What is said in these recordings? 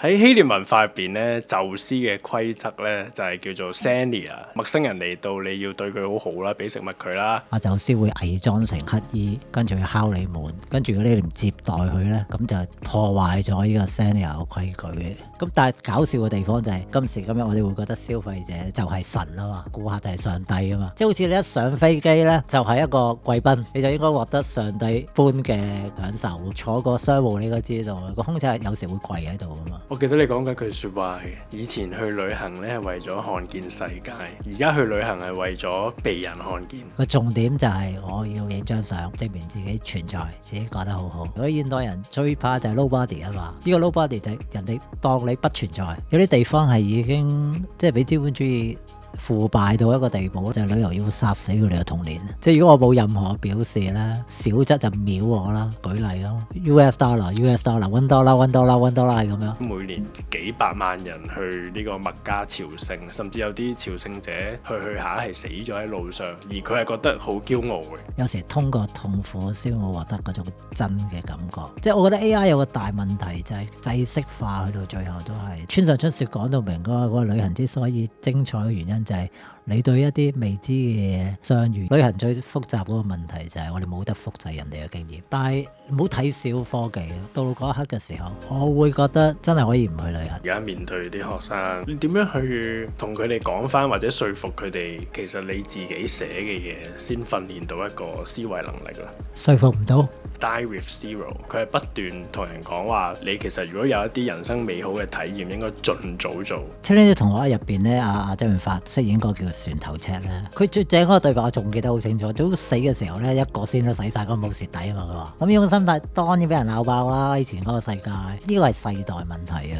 喺希臘文化入邊咧，宙斯嘅規則咧就係叫做 Xenia，陌生人嚟到你要對佢好好啦，俾食物佢啦。阿宙斯會偽裝成乞衣，跟住去敲你門，跟住如果你唔接待佢咧，咁就破壞咗呢個 Xenia 嘅規矩嘅。咁但係搞笑嘅地方就係今時今日我哋會覺得消費者就係神啊嘛，顧客就係上帝啊嘛，即係好似你一上飛機咧就係一個貴賓，你就應該獲得上帝般嘅享受。坐過商務你都知道，個空姐有時會跪喺度啊嘛。我記得你講緊句説話嘅，以前去旅行咧係為咗看見世界，而家去旅行係為咗被人看見。個重點就係我要影張相，證明自己存在，自己覺得好好。如果現代人最怕就係 nobody 啊嘛，呢個 nobody 就係人哋當你不存在。有啲地方係已經即係俾資本主義腐敗到一個地步，就係旅遊要殺死佢哋嘅童年。即係如果我冇任何表示咧，小則就秒我啦。舉例咯，US dollar， $1 咁樣。每年幾百萬人去呢個麥加朝聖，甚至有啲朝聖者去下係死咗喺路上，而佢係覺得好驕傲嘅。有時通過痛苦先會獲得嗰種真嘅感覺。即係我覺得 AI 有個大問題就係制式化，去到最後都係村上春樹講到明嗰個旅行之所以精彩嘅原因就係你對一啲未知嘅嘢相遇。旅行最複雜嗰個問題就係我哋冇得複製人哋嘅經驗，但係唔好睇小科技。到嗰一刻嘅時候，我會覺得真係可以唔去旅行。而家面對啲學生，你點樣去同佢哋講翻或者說服佢哋，其實你自己寫嘅嘢先訓練到一個思維能力啦。說服唔到。Die with Zero，佢係不斷同人講話，你其實如果有一啲人生美好嘅體驗，應該盡早做。《呢啲同學入邊咧，阿周潤發飾演嗰個叫船頭尺咧，佢最正嗰個對白我仲記得好清楚。早死嘅時候咧，一個先都洗晒，咁冇蝕底啊嘛。佢話咁呢種心態當然俾人鬧爆啦。以前嗰個世界，呢個係世代問題啊。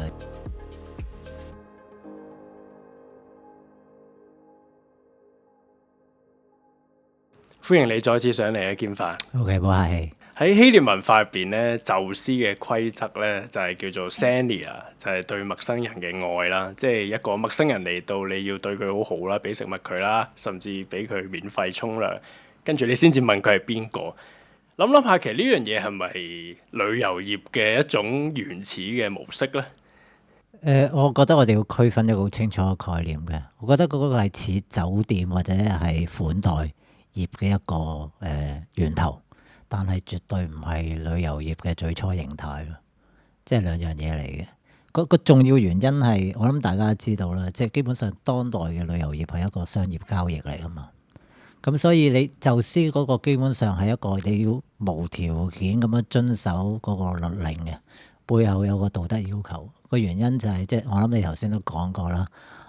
歡迎你再次上嚟嘅劍法。OK， 冇客氣。喺希臘文化入邊咧，宙斯嘅規則咧就係叫做 Xenia，就係對陌生人嘅愛啦。即係一個陌生人嚟到，你要對佢好好啦，俾食物佢啦，甚至俾佢免費沖涼，跟住你先至問佢係邊個。諗諗下，其實呢樣嘢係咪旅遊業嘅一種原始嘅模式呢？我覺得我哋要區分一個好清楚嘅概念嘅。我覺得嗰個係似酒店或者係款待業嘅一個源頭。但係絕對唔係旅遊業嘅最初形態咯，即係兩樣嘢嚟嘅。個重要原因係我諗大家都知道啦，即係基本上當代嘅旅遊業係一個商業交易嚟噶嘛。咁所以你宙斯嗰個基本上係一個你要無條件咁樣遵守嗰個律令嘅，背後有個道德要求。個原因就係即係我諗你頭先都講過啦，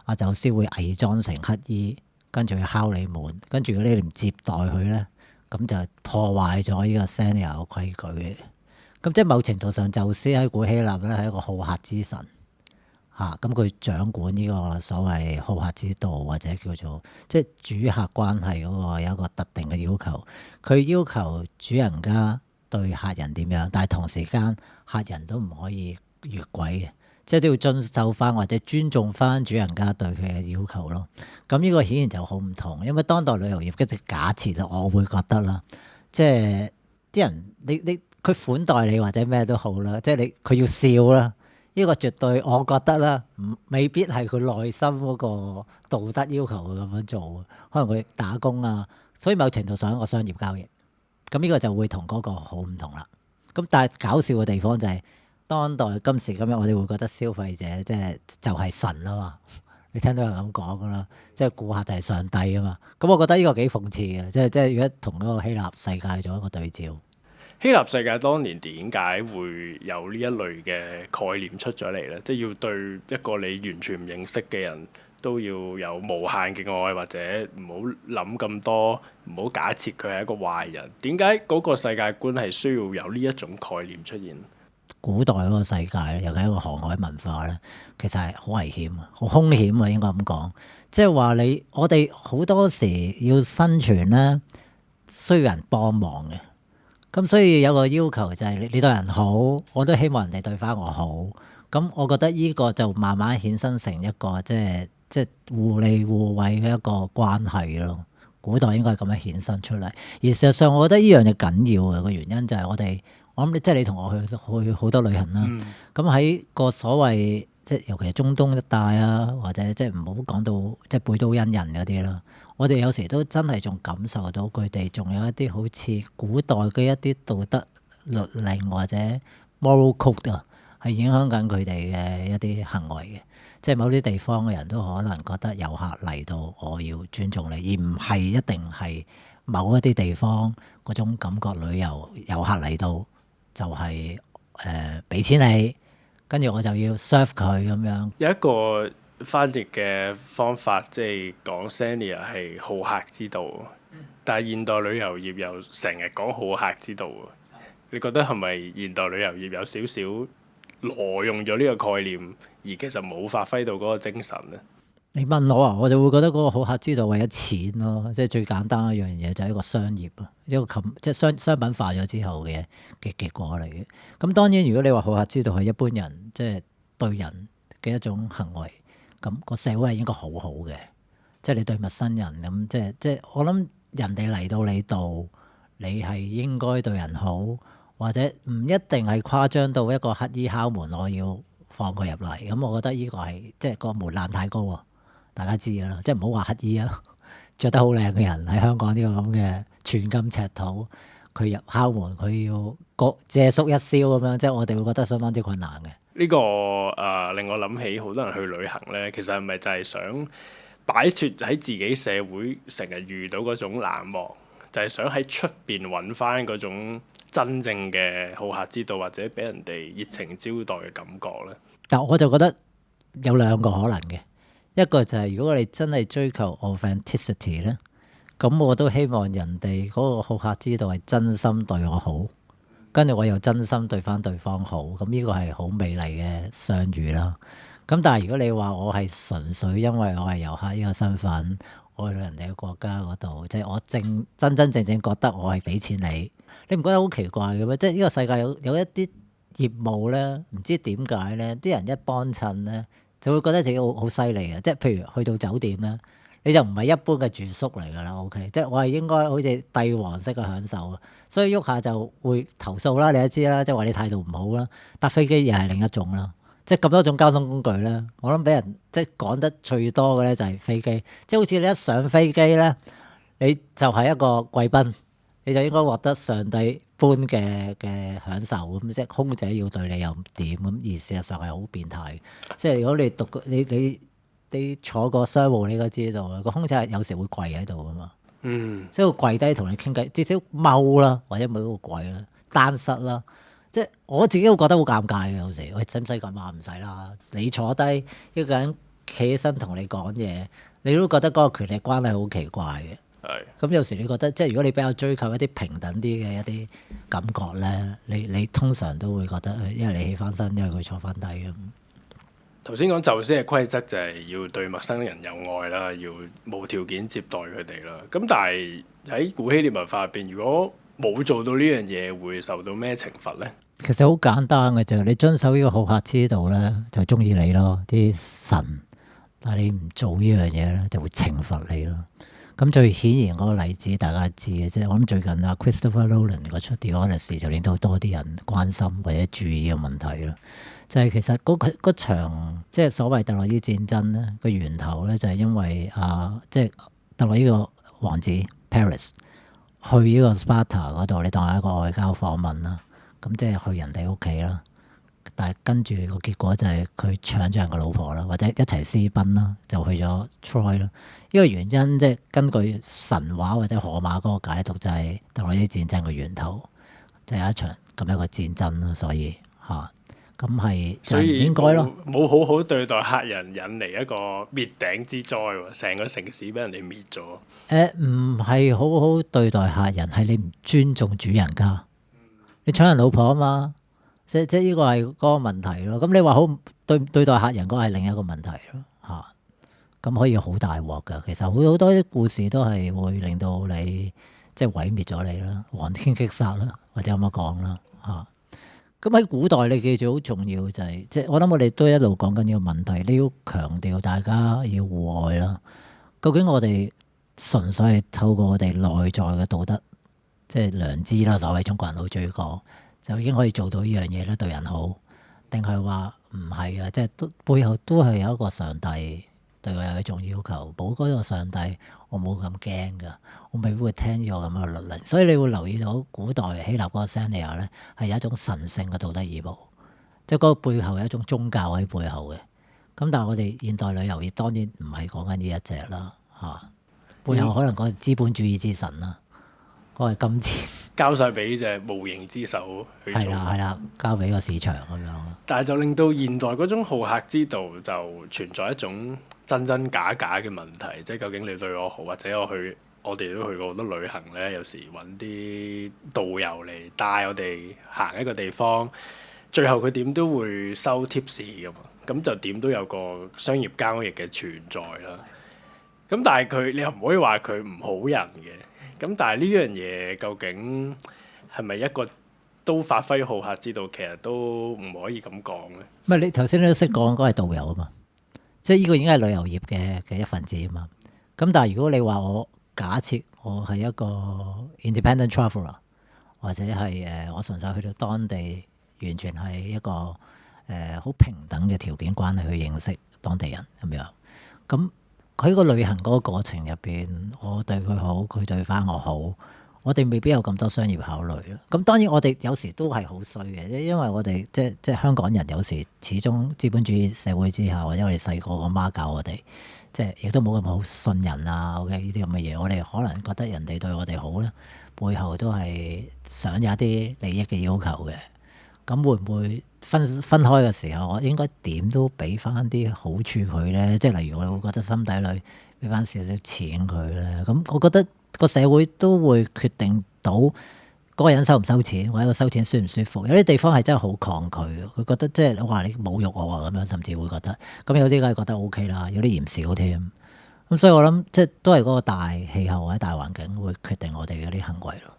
阿宙斯會偽裝成乞衣，跟住去敲你門，跟住如果你唔接待佢咧，咁就破壞咗呢個 Xenia 嘅規矩嘅。咁即係某程度上，宙斯喺古希臘咧係一個好客之神嚇。咁佢掌管呢個所謂好客之道，或者叫做即係主客關係嗰個有一個特定嘅要求。佢要求主人家對客人點樣，但係同時間客人都唔可以越軌嘅，即係都要遵守翻或者尊重翻主人家對佢嘅要求咯。咁呢個顯然就好唔同，因為當代旅遊業一直假設啦，我會覺得啦，即係啲人你佢款待你或者咩都好啦，即係佢要笑啦，呢個絕對我覺得啦，未必係佢內心嗰個道德要求佢咁樣做，可能佢打工啊，所以某程度上係一個商業交易。咁呢個就會同嗰個好唔同啦。咁但係搞笑嘅地方就係當代今時今日我哋會覺得消費者就係神啊嘛。你聽到人咁講噶啦，即係顧客就係上帝啊嘛。咁我覺得呢個幾諷刺嘅，即係如果同嗰個希臘世界做一個對照。希臘世界當年點解會有呢一類嘅概念出咗嚟呢？即係要對一個你完全唔認識嘅人都要有無限嘅愛，或者唔好諗咁多，唔好假設佢係一個壞人。點解嗰個世界觀係需要有呢一種概念出現？古代嗰個世界咧，尤其係一個航海文化咧，其實係好危險啊，好兇險啊，應該咁講。即係話我哋好多時要生存咧，需要人幫忙嘅。咁所以有個要求就係你對人好，我都希望人哋對翻我好。咁我覺得呢個就慢慢衍生成一個即係互利互惠嘅一個關係咯。古代應該係咁樣衍生出嚟。而事實上，我覺得呢樣嘢緊要嘅個原因就係我諗即係你同我去好多旅行啦。咁喺個所謂即係尤其係中東一帶啊，或者即係唔好講到即係貝都因人嗰啲啦。我哋有時都真係仲感受到佢哋仲有一啲好似古代嘅一啲道德律令或者 moral code 啊，係影響緊佢哋嘅一啲行為嘅。即係某啲地方嘅人都可能覺得遊客嚟到，我要尊重你，而唔係一定係某一啲地方嗰種感覺。旅遊遊客嚟到就係俾錢你，跟住我就要 serve 佢咁樣。有一個翻譯嘅方法，即係講 Xenia 係好客之道，但係現代旅遊業又成日講好客之道。你覺得係咪現代旅遊業有少少挪用咗呢個概念，而其實冇發揮到嗰個精神咧？你問我啊，我就會覺得嗰個好客之道為咗錢咯，即係最簡單一樣嘢就係一個商業啊，一個即係商品化咗之後嘅結果嚟嘅。咁當然如果你話好客之道係一般人即係對人嘅一種行為，咁個社會係應該好好嘅。即係你對陌生人咁，即係我諗人哋嚟到你度，你係應該對人好。或者唔一定係誇張到一個乞衣敲門，我要放佢入嚟。咁我覺得呢個係即係個門檻太高啊！大家知㗎啦，即係唔好話乞衣啊，着得好靚嘅人喺香港呢個咁嘅寸金尺土，佢入敲門，佢要借宿一宵咁樣，即係我哋會覺得相當之困難嘅。呢個令我諗起好多人去旅行咧，其實係咪就係想擺脱喺自己社會成日遇到嗰種冷漠，就係想喺出邊揾翻嗰種真正嘅好客之道，或者俾人哋熱情招待嘅感覺咧？但我就覺得有兩個可能嘅，一個就係如果你真係追求 authenticity 咧，咁我都希望人哋嗰個好客之道係真心對我好，跟住我又真心對翻對方好，咁呢個係好美麗嘅相遇啦。咁但係如果你話我係純粹因為我係遊客呢個身份，我去到人哋嘅國家嗰度，即係我真正覺得我係俾錢你，你唔覺得好奇怪嘅咩？即係呢個世界有一啲業務咧，唔知點解咧，啲人一幫襯咧，就會覺得自己好犀利嘅。即係譬如去到酒店咧，你就唔係一般嘅住宿嚟㗎啦。OK，即係我係應該好似帝王式嘅享受啊，所以喐下就會投訴啦。你都知啦，即係話你態度唔好啦。搭飛機又係另一種啦。即係咁多種交通工具咧，我諗俾人即係講得最多嘅咧就係飛機。即係好似你一上飛機咧，你就係一個貴賓，你就應該獲得上帝般嘅享受咁。即係空姐要對你又唔掂咁，而事實上係好變態。即係如果你坐過商務，你應該知道啊，個空姐係有時會跪喺度噶嘛。即係會跪低同你傾偈，至少踎啦，或者冇嗰個跪啦，單膝啦。即係我自己會覺得好尷尬嘅，有時喂，使唔使咁啊？唔使啦，你坐低一個人企起身同你講嘢，你都覺得嗰個權力關係好奇怪嘅。咁有時你覺得即係如果你比較追求一啲平等啲嘅一啲感覺咧，你通常都會覺得，因為你起翻身，因為佢坐翻低咁。頭先講宙斯嘅規則就係要對陌生人有愛啦，要無條件接待佢哋啦。咁但係喺古希臘文化入邊，如果冇做到呢樣嘢，會受到咩懲罰咧？其實好簡單嘅啫，你遵守呢個好客之道咧，就中意你咯，啲神。但係你唔做呢樣嘢咧，就會懲罰你咯。咁最顯然嗰個例子，大家知嘅啫。我諗最近啊 Christopher Nolan 嗰出《The Odyssey》就令到多啲人關心或者注意嘅問題咯。就係其實嗰場即係所謂特洛伊戰爭咧，個源頭咧就係因為即係特洛伊個王子 Paris 去呢個 Sparta 嗰度，你當係一個外交訪問啦。咁即係去人哋屋企啦，但係跟住個結果就係佢搶咗人個老婆啦，或者一齊私奔啦，就去咗 Troy 啦。呢個原因即係根據神話或者荷馬嗰個解讀，就係特洛伊戰爭嘅源頭，就係一場咁樣嘅戰爭啦。所以咁係就唔應該咯。冇好好對待客人，引嚟一個滅頂之災喎，成個城市俾人哋滅咗。唔係好好對待客人，係你唔尊重主人家。你搶人老婆啊嘛，即呢個係嗰個問題咯。咁你話好對待客人嗰個係另一個問題咯嚇。咁可以好大鑊㗎。其實好多啲故事都係會令到你即係毀滅咗你啦，黃天擊殺啦，或者咁樣講啦嚇。咁喺古代你記住好重要就係即係我諗我哋都一路講緊呢個問題，你要強調大家要互愛啦。究竟我哋純粹係透過我哋內在嘅道德，即係良知啦，所謂中國人好中意講，就已經可以做到呢樣嘢咧，對人好，定係話唔係啊？即係都背後都係有一個上帝對我有一種要求，冇嗰個上帝，我冇咁驚㗎，我未必會聽呢個咁嘅律例。所以你會留意到古代希臘嗰個 Xenia 咧係有一種神聖嘅道德義務，即係嗰個背後有一種宗教喺背後嘅。咁但係我哋現代旅遊業當然唔係講緊呢一隻啦，嚇背後可能講係資本主義之神啦，嗰係金錢。交晒俾呢隻無形之手去做。係啦，交俾個市場咁樣。但係就令到現代嗰種好客之道就存在一種真真假假嘅問題，即係究竟你對我好，或者我哋都去過好多旅行咧，有時揾啲導遊嚟帶我哋行一個地方，最後佢點都會收 tips 㗎嘛，咁就點都有個商業交易嘅存在啦。咁但係你又唔可以話佢唔好人嘅。咁但係呢樣嘢究竟係咪一個都發揮好客之道？其實都唔可以咁講咧。唔係你頭先都識講嗰係導遊啊嘛，即係呢個已經係旅遊業嘅一份子啊嘛。咁但係如果你話我假設我係一個 independent traveller， 或者係我純粹去到當地，完全係一個好平等嘅條件關係去認識當地人咁樣，咁佢個旅行嗰個過程入邊，我對佢好，佢對翻我好，我哋未必有咁多商業考慮咯。咁當然我哋有時都係好衰嘅，因為我哋即係香港人有時始終資本主義社會之下，或者我哋細個個媽教我哋，即係亦都冇咁好信人啊。OK 呢啲咁嘅嘢，我哋可能覺得人哋對我哋好咧，背後都係想有一啲利益嘅要求嘅。咁會唔會分開嘅時候，我應該點都俾翻啲好處佢咧？即係例如我會覺得心底裏俾翻少少錢佢咧。咁我覺得個社會都會決定到嗰個人收唔收錢，或者個收錢舒唔舒服。有啲地方係真係好抗拒嘅，佢覺得即係話你侮辱我啊咁樣，甚至會覺得。咁有啲梗係覺得 OK 啦，有啲嫌少添。咁所以我諗即係都係嗰個大氣候或者大環境會決定我哋嗰啲行為咯。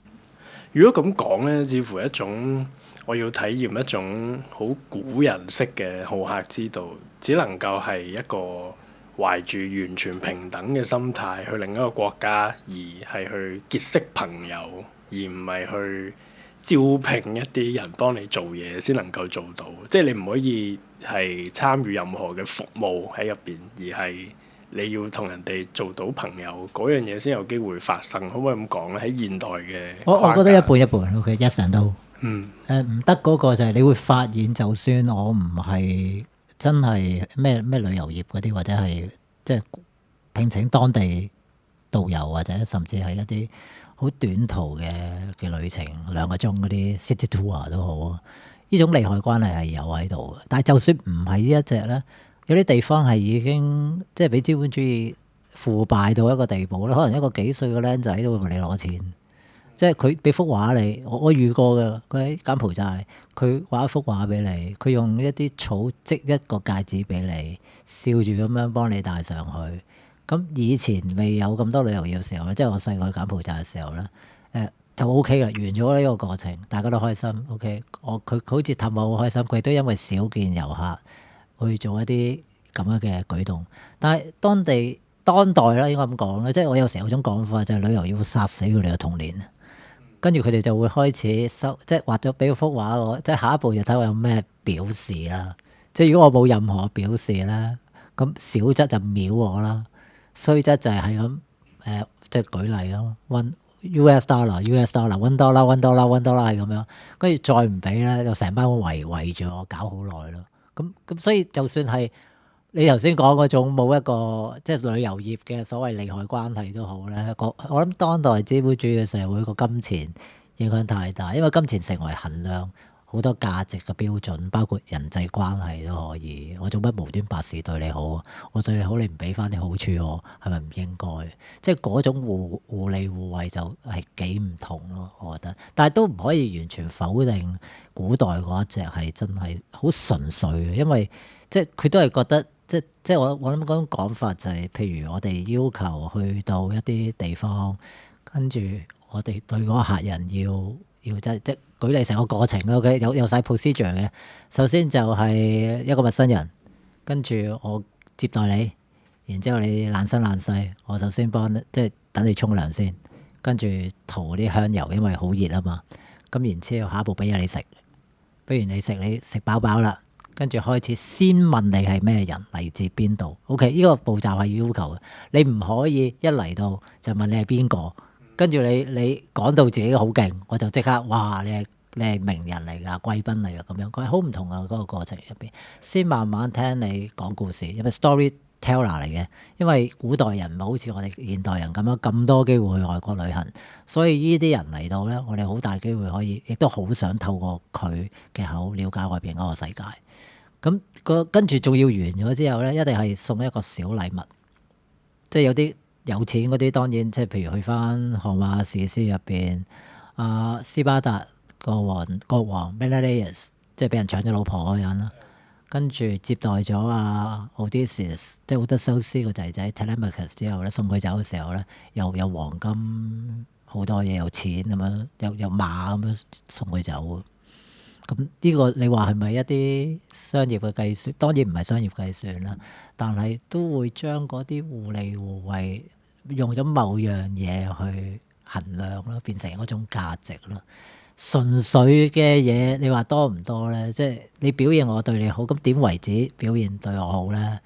如果咁講咧，似乎一種我要體驗一種好古人式嘅好客之道，只能夠係一個懷住完全平等嘅心態去另一個國家，而係去結識朋友，而唔係去招聘一啲人幫你做嘢先能夠做到。即係你唔可以係參與任何嘅服務喺入邊，而係你要同人哋做到朋友嗰樣嘢先有機會發生。可唔可以咁講咧？喺現代嘅我覺得一半一半 OK， 一成都。唔得嗰個就係你會發現，就算我唔係真係咩旅遊業嗰啲，或者係即係聘請當地導遊，或者甚至係一啲好短途嘅旅程2個鐘嗰啲 city tour 都好啊，呢種利害關係係有喺度嘅。但係就算唔係呢一隻咧，有啲地方係已經即係俾資本主義腐敗到一個地步咧，可能一個幾歲嘅僆仔都會問你攞錢。即係佢俾幅畫你，我遇過嘅，佢喺柬埔寨，佢畫一幅畫俾你，佢用一啲草織一個戒指俾你，笑住咁樣幫你戴上去。咁以前未有咁多旅遊業嘅時候咧，即係我細個去柬埔寨嘅時候咧，就 O K 啦，完咗呢個過程，大家都開心。O K，佢好似氹我好開心，佢都因為少見遊客去做一啲咁樣嘅舉動。但係當代啦，應該咁講咧，即係我有時有種講法就係旅遊要殺死佢哋嘅童年。跟住佢哋就會開始即係畫咗俾幅畫我，即係下一步就睇我有咩表示啦。即係如果我冇任何表示咧，咁小則就秒我啦，衰則就係咁即係舉例咯，one US dollar， $1 係咁樣，跟住再唔俾咧，就成班圍住我搞好耐咯。咁所以就算係你頭先講嗰種冇一個即係旅遊業嘅所謂利害關係都好咧，我諗當代資本主義嘅社會個金錢影響太大，因為金錢成為衡量好多價值嘅標準，包括人際關係都可以。我做乜無端白事對你好？我對你好，你唔俾翻啲好處我，係咪唔應該？即係嗰種互利互惠就係幾唔同咯，我覺得。但係都唔可以完全否定古代嗰一隻係真係好純粹嘅，因為即係佢都係覺得。即係我諗嗰種講法就係，譬如我哋要求去到一啲地方，跟住我哋對嗰個客人要即舉例成個過程啦 ，OK， 有晒 procedure 嘅。首先就係一個陌生人，跟住我接待你，然之後你爛身爛世，我首先即係等你沖涼先，跟住塗啲香油，因為好熱啊嘛。咁然之後下一步俾嘢你食，俾完你食飽飽啦，跟住開始先問你係咩人，嚟自邊度。OK， 呢個步驟係要求嘅，你唔可以一嚟到就問你係邊個，跟住你講到自己好勁，我就即刻哇你係名人嚟㗎，貴賓嚟㗎咁樣，佢係好唔同啊嗰個過程入邊，先慢慢聽你講故事，因為 storyteller 嚟嘅，因為古代人唔係好似我哋現代人咁樣咁多機會去外國旅行，所以呢啲人嚟到咧，我哋好大機會可以，亦都好想透過佢嘅口了解外邊嗰個世界。咁跟住仲要完咗之後咧，一定係送一個小禮物，即係有啲有錢嗰啲當然，即係譬如去翻《荷馬史詩》入邊，斯巴達國王 Menelaus 即係俾人搶咗老婆嗰個人啦，跟住接待咗Odysseus 即係奧德修斯個仔仔 Telemachus 之後咧，送佢走嘅時候咧，又有黃金好多嘢，有錢咁樣，有馬咁樣送佢走。咁呢個你話係咪一啲商業嘅計算？當然唔係商業計算啦，但係都會將嗰啲互利互惠用咗某樣嘢去衡量啦，變成一種價值啦。純粹嘅嘢，你話多唔多咧？即係你表現我對你好，咁點為止表現對我好咧？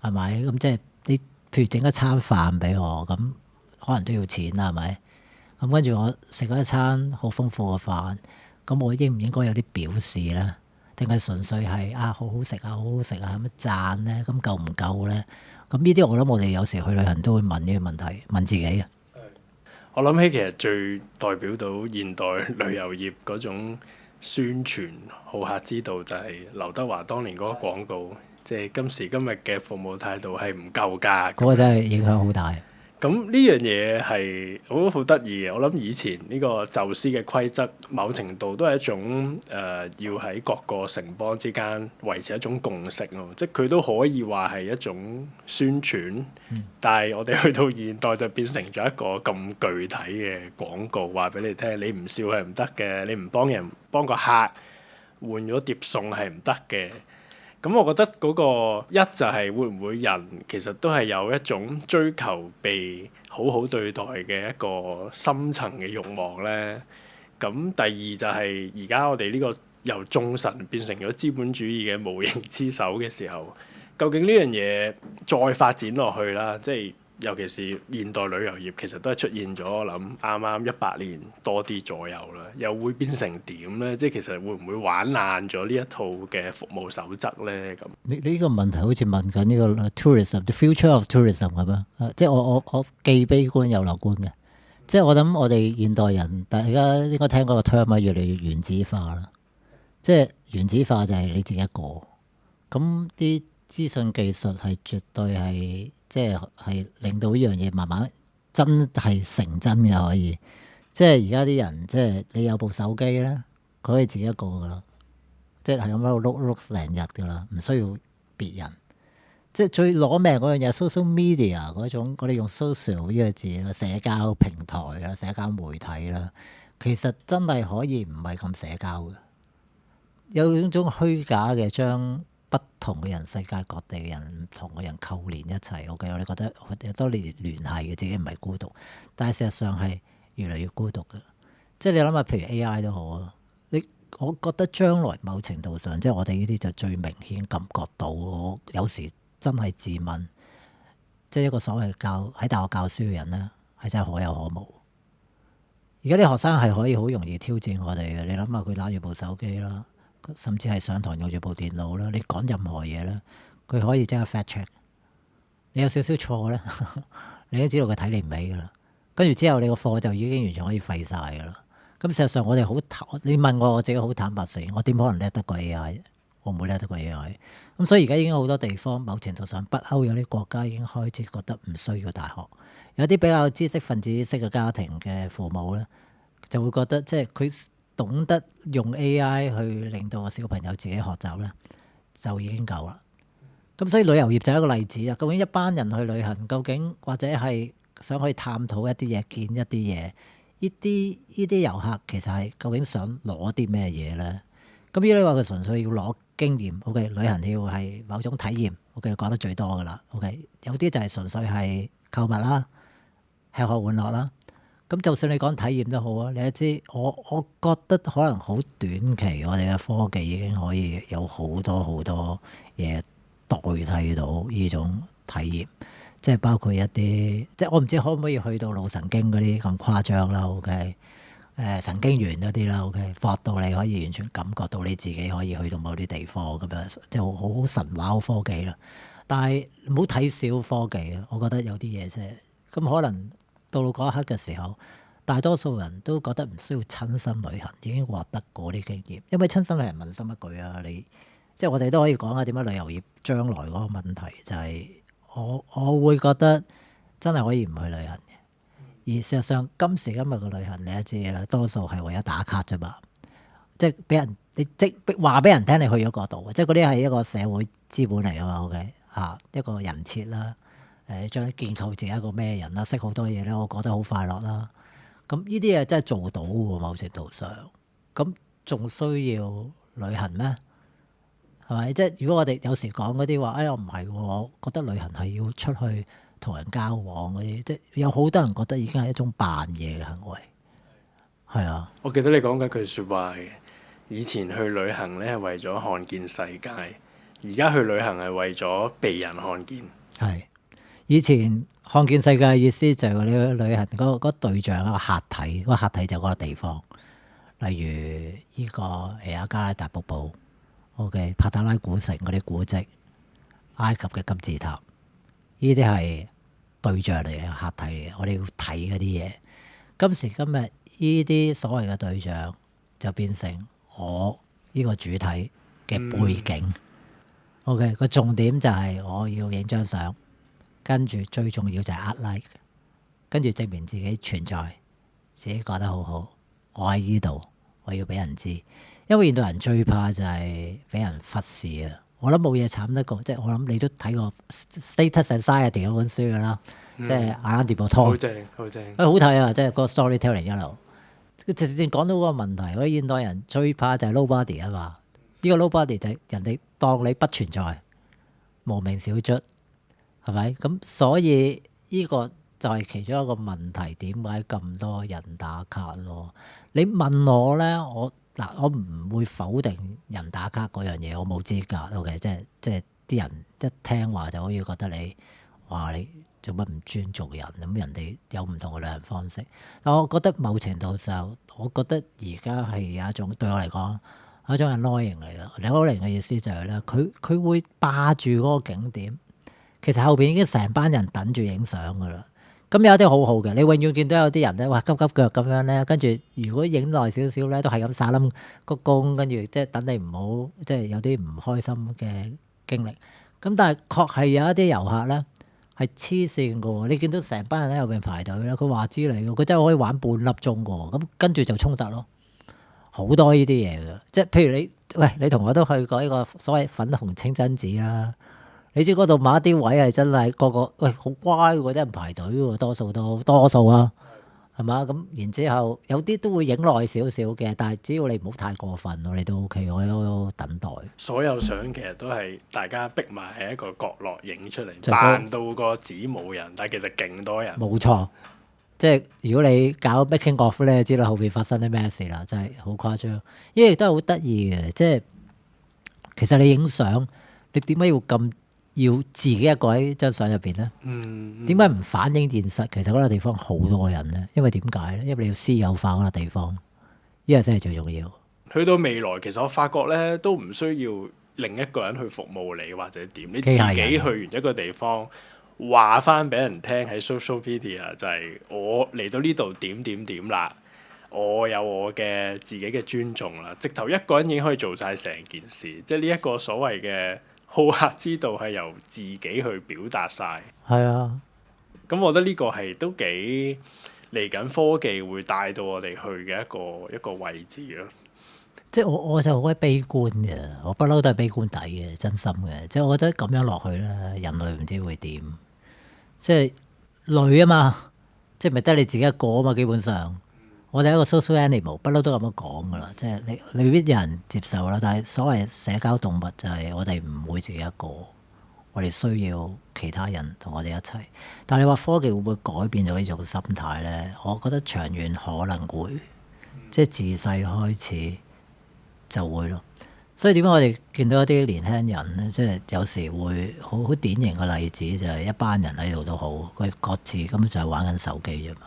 係咪？咁即係你譬如整一餐飯俾我，咁可能都要錢啦，係咪？咁跟住我食咗一餐好豐富嘅飯。咁我應唔應該有啲表示咧？定係純粹係好好食啊，好好食啊，咁樣讚咧？咁夠唔夠咧？咁呢啲我諗我哋有時去旅行都會問呢個問題，問自己嘅。我諗起其實最代表到現代旅遊業嗰種宣傳好客之道，就係劉德華當年嗰個廣告，即係今時今日嘅服務態度係唔夠㗎。嗰個真係影響好大。咁呢樣嘢係我覺得好得意嘅。我諗以前呢個宙斯嘅規則，某程度都係一種要喺各個城邦之間維持一種共識咯。即係佢都可以話係一種宣傳，但係我哋去到現代就變成咗一個咁具體嘅廣告，話俾你聽，你唔笑係唔得嘅，你唔幫個客換咗碟餸係唔得嘅。咁我覺得嗰個一就係會唔會人其實都係有一種追求被好好對待嘅一個深層嘅慾望咧。咁第二就係而家我哋呢個由眾神變成咗資本主義嘅無形之手嘅時候，究竟呢樣嘢再發展落去啦，即係尤其是現代旅遊業其實都係出現咗，我諗啱啱100年多啲左右啦，又會變成點咧？即係其實會唔會玩爛咗呢一套嘅服務守則咧？咁你呢個問題好似問緊呢個 tourism，the future of tourism 咁樣，即係我既悲觀又樂觀嘅。即係我諗我哋現代人，大家應該聽嗰個 term 啊，越嚟越原子化啦。即係原子化就係你自己一個，咁啲資訊技術係絕對係。即係令到呢樣嘢慢慢真係成真嘅可以，即係而家啲人即係你有部手機咧，佢可以自己一個噶啦，即係咁喺度碌成日噶啦，唔需要別人。即係最攞命嗰樣嘢 social media 嗰種，我哋用 social 呢個字啦，社交平台啦、社交媒體啦，其實真係可以唔係咁社交嘅，有一種虛假嘅將不同嘅人、世界各地嘅人、唔同嘅人扣連一齊，OK，我哋覺得有多聯繫嘅，自己唔係孤獨，但係事實上係越嚟越孤獨嘅。即係你諗下，譬如 AI 都好啊，我覺得將來某程度上，即係我哋呢啲就最明顯感覺到，我有時真係自問，即係一個所謂喺大學教書嘅人咧，係真係可有可無。而家啲學生係可以好容易挑戰我哋嘅，你諗下佢攞住部手機啦。甚至係上堂用住部電腦啦，你講任何嘢咧，佢可以即刻 fact check。你有少少錯咧，你都知道佢睇你唔起噶啦。跟住之後，你個課就已經完全可以廢晒噶啦。咁事實上，我哋你問我自己好坦白承認，我點可能叻得過 AI？我唔會叻得過 AI。咁所以而家已經好多地方，某程度上北歐有啲國家已經開始覺得唔需要大學。有啲比較知識分子式嘅家庭嘅父母咧，就會覺得即係佢懂得用 AI 去令到個小朋友自己學習咧，就已經夠啦。咁所以旅遊業就係一個例子啊。究竟一班人去旅行，究竟或者係想去探討一啲嘢、見一啲嘢，呢啲遊客其實係究竟想攞啲咩嘢咧？咁如果你話佢純粹要攞經驗，OK， 旅行要係某種體驗，OK， 講得最多噶啦，OK， 有啲就係純粹係購物啦、吃喝玩樂啦。咁就算你講體驗都好啊，你都知我覺得可能好短期，我哋嘅科技已經可以有好多好多嘢代替到呢種體驗，即係包括一啲，即係我唔知可唔可以去到腦神經嗰啲咁誇張啦。OK，神經元嗰啲啦。OK，放到你可以完全感覺到你自己可以去到某啲地方咁樣，即係好神話科技啦。但係唔好睇小科技啊，我覺得有啲嘢啫。咁可能到嗰一刻嘅時候，大多數人都覺得唔需要親身旅行，已經獲得嗰啲經驗。因為親身旅行問心一句啊，即係我哋都可以講下點樣旅遊業將來嗰個問題，就係我會覺得真係可以唔去旅行嘅。而事實上今時今日嘅旅行你都知啦，多數係為咗打卡啫嘛，即係俾人你即話俾人聽你去咗嗰度，即係嗰啲係一個社會資本嚟㗎嘛。OK 嚇，一個人設啦，將建構自己一個咩人啦，識好多嘢咧，我覺得好快樂啦。咁呢啲嘢真係做到喎，某程度上，咁仲需要旅行咩？係咪？即係如果我哋有時講嗰啲話，哎呀唔係喎，我覺得旅行係要出去同人交往嗰啲，即係有好多人覺得已經係一種扮嘢嘅行為。係啊，我記得你講緊句説話嘅，以前去旅行咧係為咗看見世界，而家去旅行係為咗被人看見。係以前看見世界嘅意思就係你去旅行嗰個對象一個客體，嗰個客體就嗰個地方，例如呢個亞加拉大瀑布。OK， 帕特拉古城嗰啲古蹟，埃及嘅金字塔，呢啲係對象嚟嘅，客體嚟嘅，我哋要睇嗰啲嘢。今時今日呢啲所謂嘅對象就變成我呢個主體嘅背景。OK， 個重點就係我要影張相，跟住最重要就係呃 like， 跟住證明自己存在，自己覺得好好，我喺呢度，我要俾人知。因為現代人最怕就係俾人忽視啊！我諗冇嘢慘得過，即係我諗你都睇過《Status Anxiety》嗰本書㗎啦，即係阿蘭·迪波托。好正，好正。好睇啊！即係個 storytelling 一路，直接講到嗰個問題。嗰啲現代人最怕就係 nobody 啊嘛。呢個 nobody 就係人哋當你不存在，無名小卒，係咪？咁所以呢個就係其中一個問題，點解咁多人打卡咯？你問我咧，我唔會否定人打卡嗰樣嘢，我冇資格。OK，即係啲人一聽話就可以覺得你話你做乜唔尊重人咁，人哋有唔同嘅旅行方式。但我覺得某程度上，我覺得而家係有一種對我嚟講係一種 annoying 嚟嘅。annoying 嘅意思就係咧，佢會霸住嗰個景點，其實後邊已經成班人等住影相㗎啦。咁有啲好好嘅，你永遠見到有啲人咧，哇急急腳咁樣咧，跟住如果影耐少少咧，都係咁撒冧鞠躬，跟住即係等你唔好，即係有啲唔開心嘅經歷。咁但係確係有一啲遊客咧係黐線㗎喎，你見到成班人喺後邊排隊咧，佢話知你喎，佢真係可以玩半粒鐘㗎喎，咁跟住就衝突咯，好多呢啲嘢㗎，即係譬如你同我都去過呢個所謂粉紅清真寺啦。你知嗰度某一啲位係真係個好乖喎，真係唔排隊喎，多數啊，係嘛？咁然之後有啲都會影耐少少嘅，但係只要你唔好太過分咯，你都 OK，我有等待。所有相其實都係大家逼埋喺一個角落影出嚟，扮到個紙冇人，但係其實勁多人。冇錯，即係如果你搞 making of 咧，知道後邊發生啲咩事啦，真係好誇張。因為亦都係好得意嘅，即係其實你影相，你點解要自己一個喺張相入邊咧？點解唔反映現實？其實嗰個地方好多人咧，因為點解咧？因為你要私有化嗰個地方，呢個真係最重要。去到未來，其實我發覺咧，都唔需要另一個人去服務你或者點，你自己去完一個地方，話翻俾人聽喺 social media 就係我嚟到呢度點啦，我有我嘅自己嘅尊重啦，直頭一個人已經可以做晒成件事，即係呢一個所謂嘅好客之道係由自己去表達晒。係啊，咁我覺得呢個係都幾嚟緊科技會帶到我哋去嘅一個位置咯。即係我就好鬼悲觀嘅，我不嬲都係悲觀底嘅，真心嘅。即係我覺得咁樣落去咧，人類唔知會點。即係累啊嘛，即係咪得你自己一個啊嘛？基本上，我哋係一個 social animal，不嬲都咁樣講噶啦。即係你未必有人接受啦，但係所謂社交動物就係我哋唔會自己一個，我我哋需要其他人同我哋一齊。但係你話科技會唔會改變咗呢種心態咧？我覺得長遠可能會，即係自細開始就會咯。所以點解我哋見到一啲年輕人咧，即係有時會好典型嘅例子就係一班人喺度都好，佢各自根本就係玩緊手機啫嘛。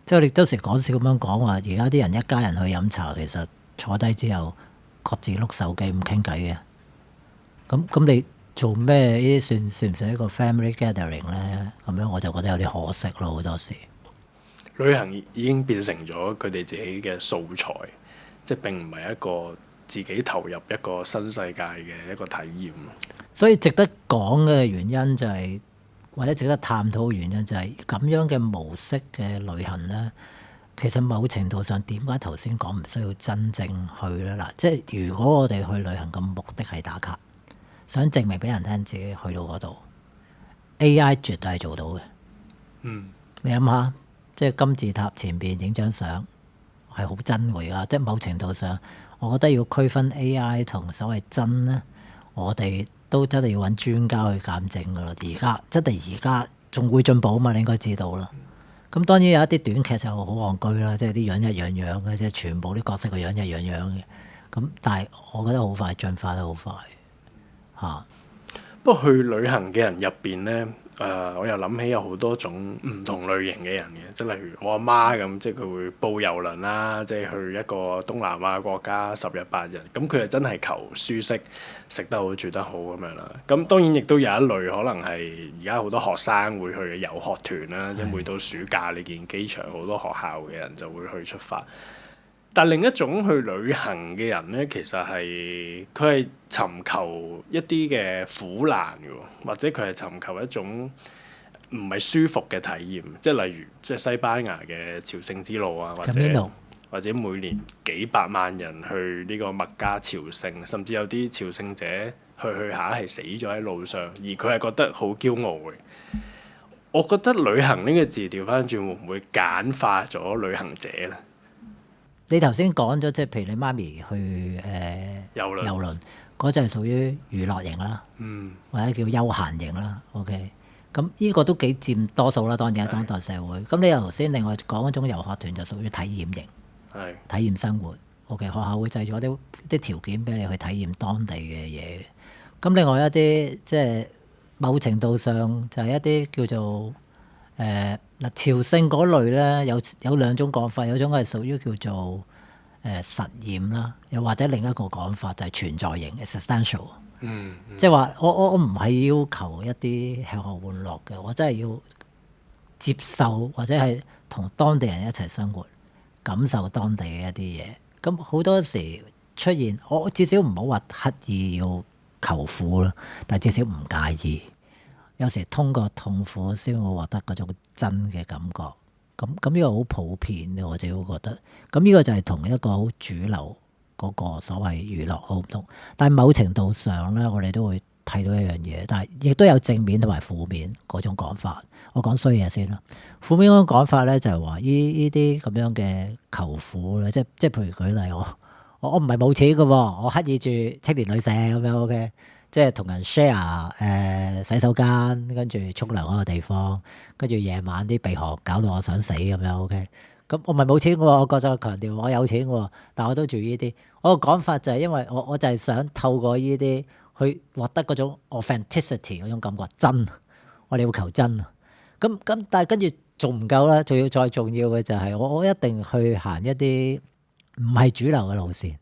即係我哋當時講笑咁樣講話，而家啲人一家人去飲茶，其實坐低之後各自碌手機唔傾偈嘅。咁你做咩？呢啲算唔算一個 family gathering 咧？咁樣我就覺得有啲可惜咯，好多時。旅行已經變成咗佢哋自己嘅素材，即係並唔係一個自己投入一個新世界嘅一個體驗。所以值得講嘅原因就係、或者值得探討嘅原因就係咁樣嘅模式嘅旅行咧，其實某程度上點解頭先講唔需要真正去咧？嗱，即係如果我哋去旅行嘅目的係打卡，想證明俾人聽自己去到嗰度，AI 絕對係做到嘅。你諗下，即係金字塔前邊影張相係好真喎，而家即係某程度上，我覺得要區分 AI 同所謂真咧，我哋都真係要揾專家去鑑證噶啦。而家仲會進步啊嘛，你應該知道啦。咁當然有一啲短劇就好戇居啦，即係啲樣一樣樣嘅，即係全部啲角色個樣一樣樣嘅。咁但係我覺得好快進化得好快嚇。不過去旅行嘅人入邊咧，我又諗起有好多種唔同類型嘅人嘅，即係例如我阿媽咁，即係佢會報郵輪啦，即係去一個東南亞國家10日8日，咁佢係真係求舒適、食得好、住得好咁樣啦。咁當然亦都有一類可能係而家好多學生會去嘅遊學團啦，即係每到暑假你見機場好多學校嘅人就會去出發。但另一種去旅行嘅人咧，其實係佢係尋求一啲嘅苦難嘅，或者佢係尋求一種唔係舒服嘅體驗，即係例如即係西班牙嘅朝聖之路啊，或者每年幾百萬人去呢個麥加朝聖，甚至有啲朝聖者去下係死咗喺路上，而佢係覺得好驕傲嘅。我覺得旅行呢個字調翻轉會唔會簡化咗旅行者咧？你頭先講咗，即係譬如你媽咪去郵輪嗰就係屬於娛樂型啦，或者叫休閒型啦。OK，咁呢個都幾佔多數啦。當然喺當代社會。咁你頭先另外講嗰種遊學團就屬於體驗型，體驗生活。OK，學校會製造啲條件俾你去體驗當地嘅嘢。咁另外一啲即係某程度上就係一啲叫做朝聖嗰類咧，有兩種講法，有種係屬於叫做實驗啦，又或者另一個講法就係存在型 existential。即係話我唔係要求一啲吃喝玩樂嘅，我真係要接受或者係同當地人一齊生活，感受當地嘅一啲嘢。咁好多時出現，我至少唔好話刻意要求苦啦，但係至少唔介意。有時通過痛苦先會獲得嗰種真嘅感覺，咁呢個好普遍嘅，我自己會覺得。咁呢個就係同一個好主流嗰個所謂娛樂好唔同。但係某程度上咧，我哋都會睇到一樣嘢，但係亦都有正面同埋負面嗰種講法。我講衰嘢先啦，負面嗰種講法咧就係話呢啲咁樣嘅求苦咧，即係譬如舉例我唔係冇錢嘅喎，我刻意住青年旅社咁樣 OK。即係同人 share 洗手間，跟住沖涼嗰個地方，跟住夜晚啲鼻鼾搞到我想死咁樣 OK。咁我唔係冇錢嘅喎，我覺得強調我有錢喎，但我都住呢啲。我個講法就係因為我就係想透過呢啲去獲得嗰種 authenticity 嗰種感覺真，我哋要求真。咁但係跟住仲唔夠啦，仲要再重要嘅就係我一定去行一啲唔係主流嘅路線，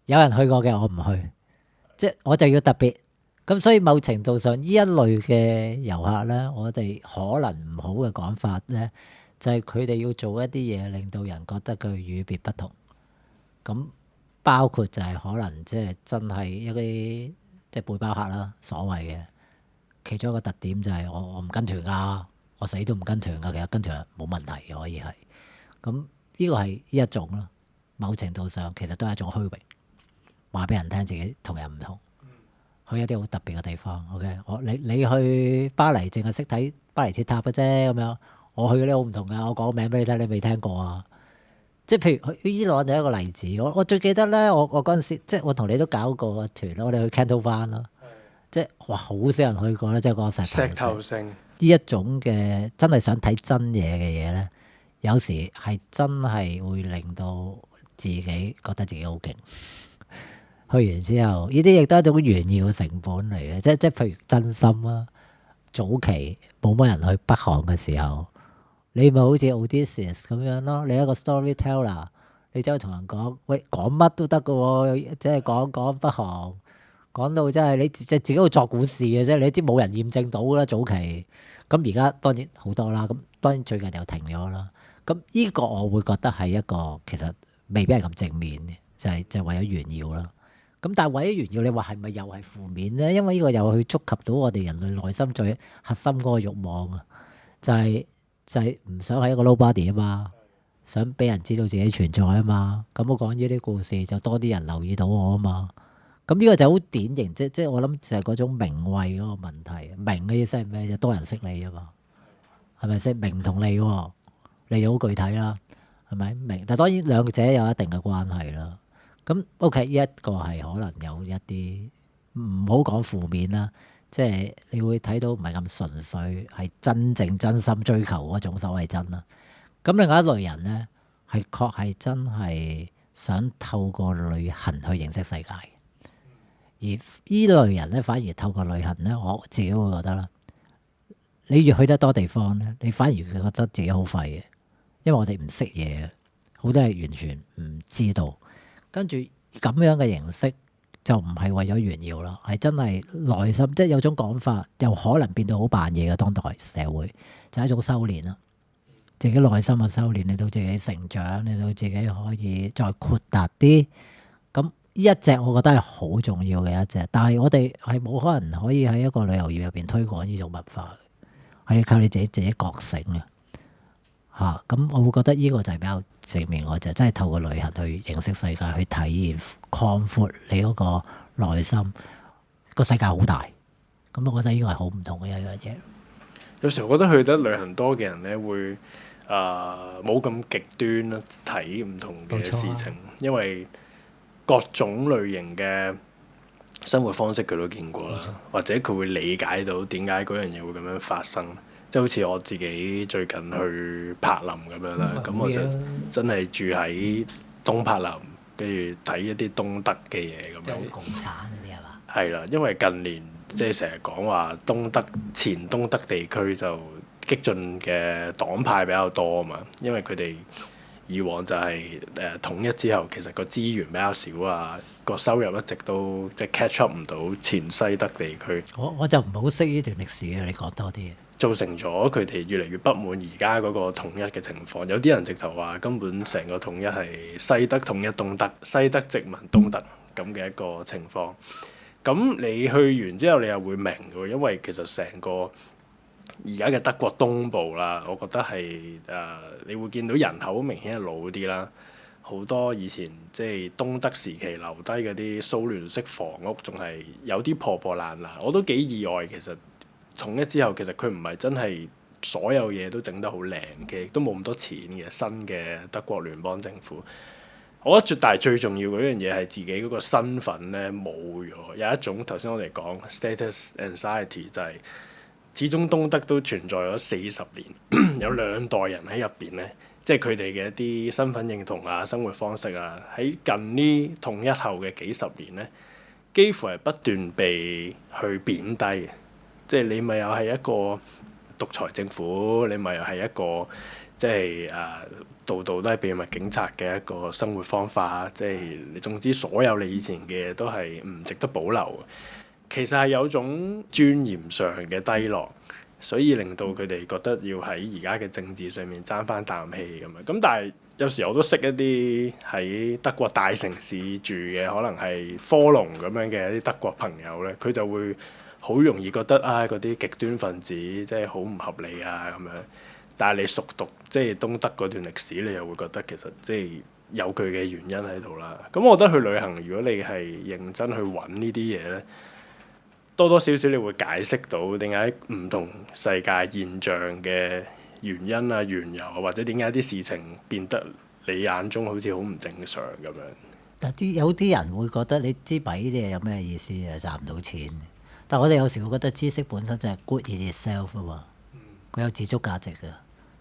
有人去過嘅我唔去。即係我就要特別，咁所以某程度上呢一類嘅遊客咧，我哋可能唔好嘅講法咧，就係佢哋要做一啲嘢，令到人覺得佢與別不同。咁包括就係可能即係真係一啲即係背包客啦，所謂嘅其中一個特點就係我唔跟團㗎，我死都唔跟團㗎。其實跟團冇問題嘅，可以係。咁呢個係呢一種咯，某程度上其實都係一種虛榮。話俾人聽自己同人唔同，去一啲好特別嘅地方。OK，你去巴黎淨係識睇巴黎鐵塔嘅啫咁樣，我去嗰啲好唔同㗎。我講個名俾你聽，你未聽過啊？即係譬如去伊朗就一個例子。我最記得咧，我嗰陣時即係我同你都搞過個團，我哋去 Canton 灣啦。即係哇好少人去過咧，即係嗰個石石頭頭城。呢一種嘅真係想睇真嘢嘅嘢咧，有時係真係會令到自己覺得自己好勁。去完之後，呢啲亦都係一種炫耀成本嚟嘅，即係譬如真心啦。早期冇乜人去北韓嘅時候，你咪好似 Odysseus 咁樣咯。你一個 storyteller，你走去同人講，喂講乜都得㗎喎，即係講北韓，講到真係你自己會作故事嘅啫。你知冇人驗證到啦，早期。咁而家當然好多啦，咁當然最近又停咗啦。咁呢個我會覺得係一個其實未必係咁正面嘅，就係為咗炫耀啦。咁但係為咗炫耀，你話係咪又係負面咧？因為呢個又去觸及到我哋人類內心最核心嗰個慾望啊，就係唔想係一個 nobody 啊嘛，想俾人知道自己存在啊嘛。咁我講呢啲故事就多啲人留意到我啊嘛。咁呢個就好典型，即係我諗就係嗰種名位嗰個問題。名嘅意思係咩？就多人識你啊嘛，係咪先？名同利喎，利好具體啦，係咪？名，但係當然兩者有一定嘅關係啦。咁 OK，呢一個係可能有一啲唔好講負面啦，即係你會睇到唔係咁純粹係真正真心追求嗰種所謂真啦。咁另外一類人咧，係確係真係想透過旅行去認識世界。而呢類人咧，反而透過旅行咧，我自己會覺得啦，你越去得多地方咧，你反而覺得自己好廢嘅，因為我哋唔識嘢，好多嘢完全唔知道。跟住咁樣嘅形式就唔係為咗炫耀啦，係真係內心，即係有種講法，又可能變到好扮嘢嘅當代社會，就係一種修練啦。自己內心嘅修練，令到自己成長，令到自己可以再擴達啲。咁呢一隻我覺得係好重要嘅一隻，但係我哋係冇可能可以喺一個旅遊業入邊推廣呢種文化，係要靠你自己覺醒嘅。咁我會覺得呢個就係比較正面，我就真係透過旅行去認識世界，去體驗擴闊你嗰個內心。個世界好大，咁我覺得呢個係好唔同嘅一樣嘢。有時候我覺得去得旅行多嘅人咧，會冇咁極端啦，睇唔同嘅事情，因為各種類型嘅生活方式佢都見過啦，或者佢會理解到點解嗰樣嘢會咁樣發生。即係好似我自己最近去柏林咁樣啦，咁我就真係住喺東柏林，跟住睇一啲東德嘅嘢咁樣。即係共產嗰啲係嘛？係啦，因為近年即係成日講話前東德地區就激進嘅黨派比較多啊嘛，因為佢哋以往就係統一之後，其實個資源比較少啊，個收入一直都即係 catch up 唔到前西德地區。我就唔係好識呢段歷史嘅，你講多啲。造成咗佢哋越嚟越不滿而家嗰個統一嘅情況。有啲人直頭話根本成個統一係西德統一東德，西德殖民東德咁嘅一個情況。咁你去完之後，你又會明嘅，因為其實成個而家嘅德國東部啦，我覺得係你會見到人口明顯係老啲啦，好多以前即係東德時期留低嗰啲蘇聯式房屋，仲係有啲破破爛爛。我都幾意外，其實。統一之後，其實佢唔係真係所有嘢都整得好靚嘅，亦都冇咁多錢嘅新嘅德國聯邦政府。我覺得最重要嗰樣嘢係自己嗰個身份咧冇咗，有一種頭先我哋講 status anxiety 就係始終東德都存在咗40年，有2代人喺入邊咧，即係佢哋嘅一啲身份認同啊、生活方式啊，喺近呢統一後嘅幾十年咧，幾乎係不斷被去貶低嘅。即係你咪又係一個獨裁政府，你咪又係一個即係度度都係秘密警察嘅一個生活方法。即係你總之所有你以前嘅嘢都係唔值得保留。其實係有種尊嚴上嘅低落，所以令到佢哋覺得要喺而家嘅政治上面爭翻啖氣咁樣。咁但係有時我都識一啲喺德國大城市住嘅，可能係科隆咁樣嘅一啲德國朋友咧，佢就會好容易覺得嗰啲極端分子即係好唔合理啊咁樣，但係你熟讀即係東德嗰段歷史，你又會覺得其實即係有佢嘅原因喺度啦。咁我覺得去旅行，如果你係認真去揾呢啲嘢咧，多多少少你會解釋到點解唔同世界現象嘅原因啊、緣由啊，或者點解啲事情變得你眼中好似好唔正常咁樣。但有啲人會覺得你知幣呢啲嘢有咩意思啊？賺唔到錢。但我哋有時會覺得知識本身就係 good in itself 啊嘛，佢有自足價值嘅。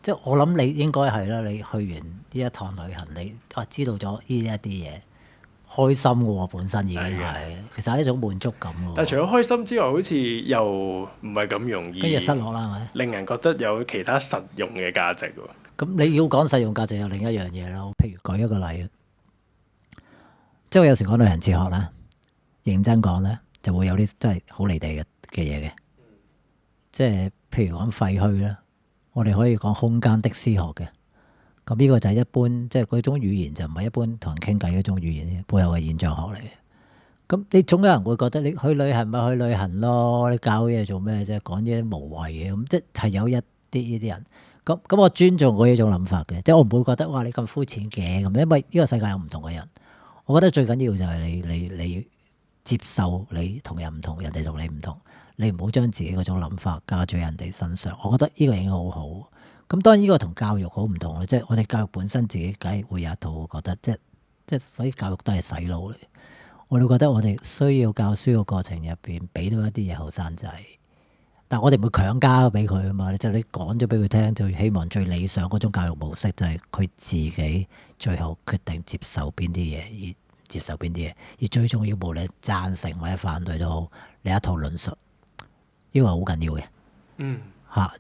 即係我諗你應該係啦，你去完呢一趟旅行，你知道咗呢一啲嘢，開心嘅喎，本身已經係，其實係一種滿足感喎。但係除咗開心之外，好似又唔係咁容易。跟住失落啦，係咪？令人覺得有其他實用嘅價值喎。咁你要講實用價值有另一樣嘢啦，譬如舉一個例，即係我有時講旅行哲學啦，認真講咧就會有啲真係好離地嘅嘢嘅，即係譬如講廢墟啦，我哋可以講空間的詩學嘅。咁呢個就係一般，即係嗰種語言就唔係一般同人傾偈嗰種語言，背後嘅現象學嚟嘅。咁你總有人會覺得你去旅行咪去旅行咯，你搞嘢做咩啫？講啲無謂嘅，咁即係有一啲呢啲人。咁我尊重佢呢種諗法嘅，即係我唔會覺得哇你咁膚淺嘅咁，因為呢個世界有唔同嘅人。我覺得最緊要就係你接受你同人唔同，人哋同你唔同，你唔好將自己嗰種諗法加喺人哋身上。我覺得呢個已經好好。咁當然呢個同教育好唔同啦，即係我哋教育本身自己梗係會有一套，我覺得即係所以教育都係洗腦嚟。我哋覺得我哋需要教書嘅過程入邊俾到一啲嘢後生仔。但我哋唔會強加俾佢啊嘛，就你講咗俾佢聽，就希望最理想嗰種教育模式就係佢自己最後決定接受邊啲嘢，而接受邊啲嘢，而最重要無論贊成或者反對都好，你一套論述，呢個係好緊要嘅。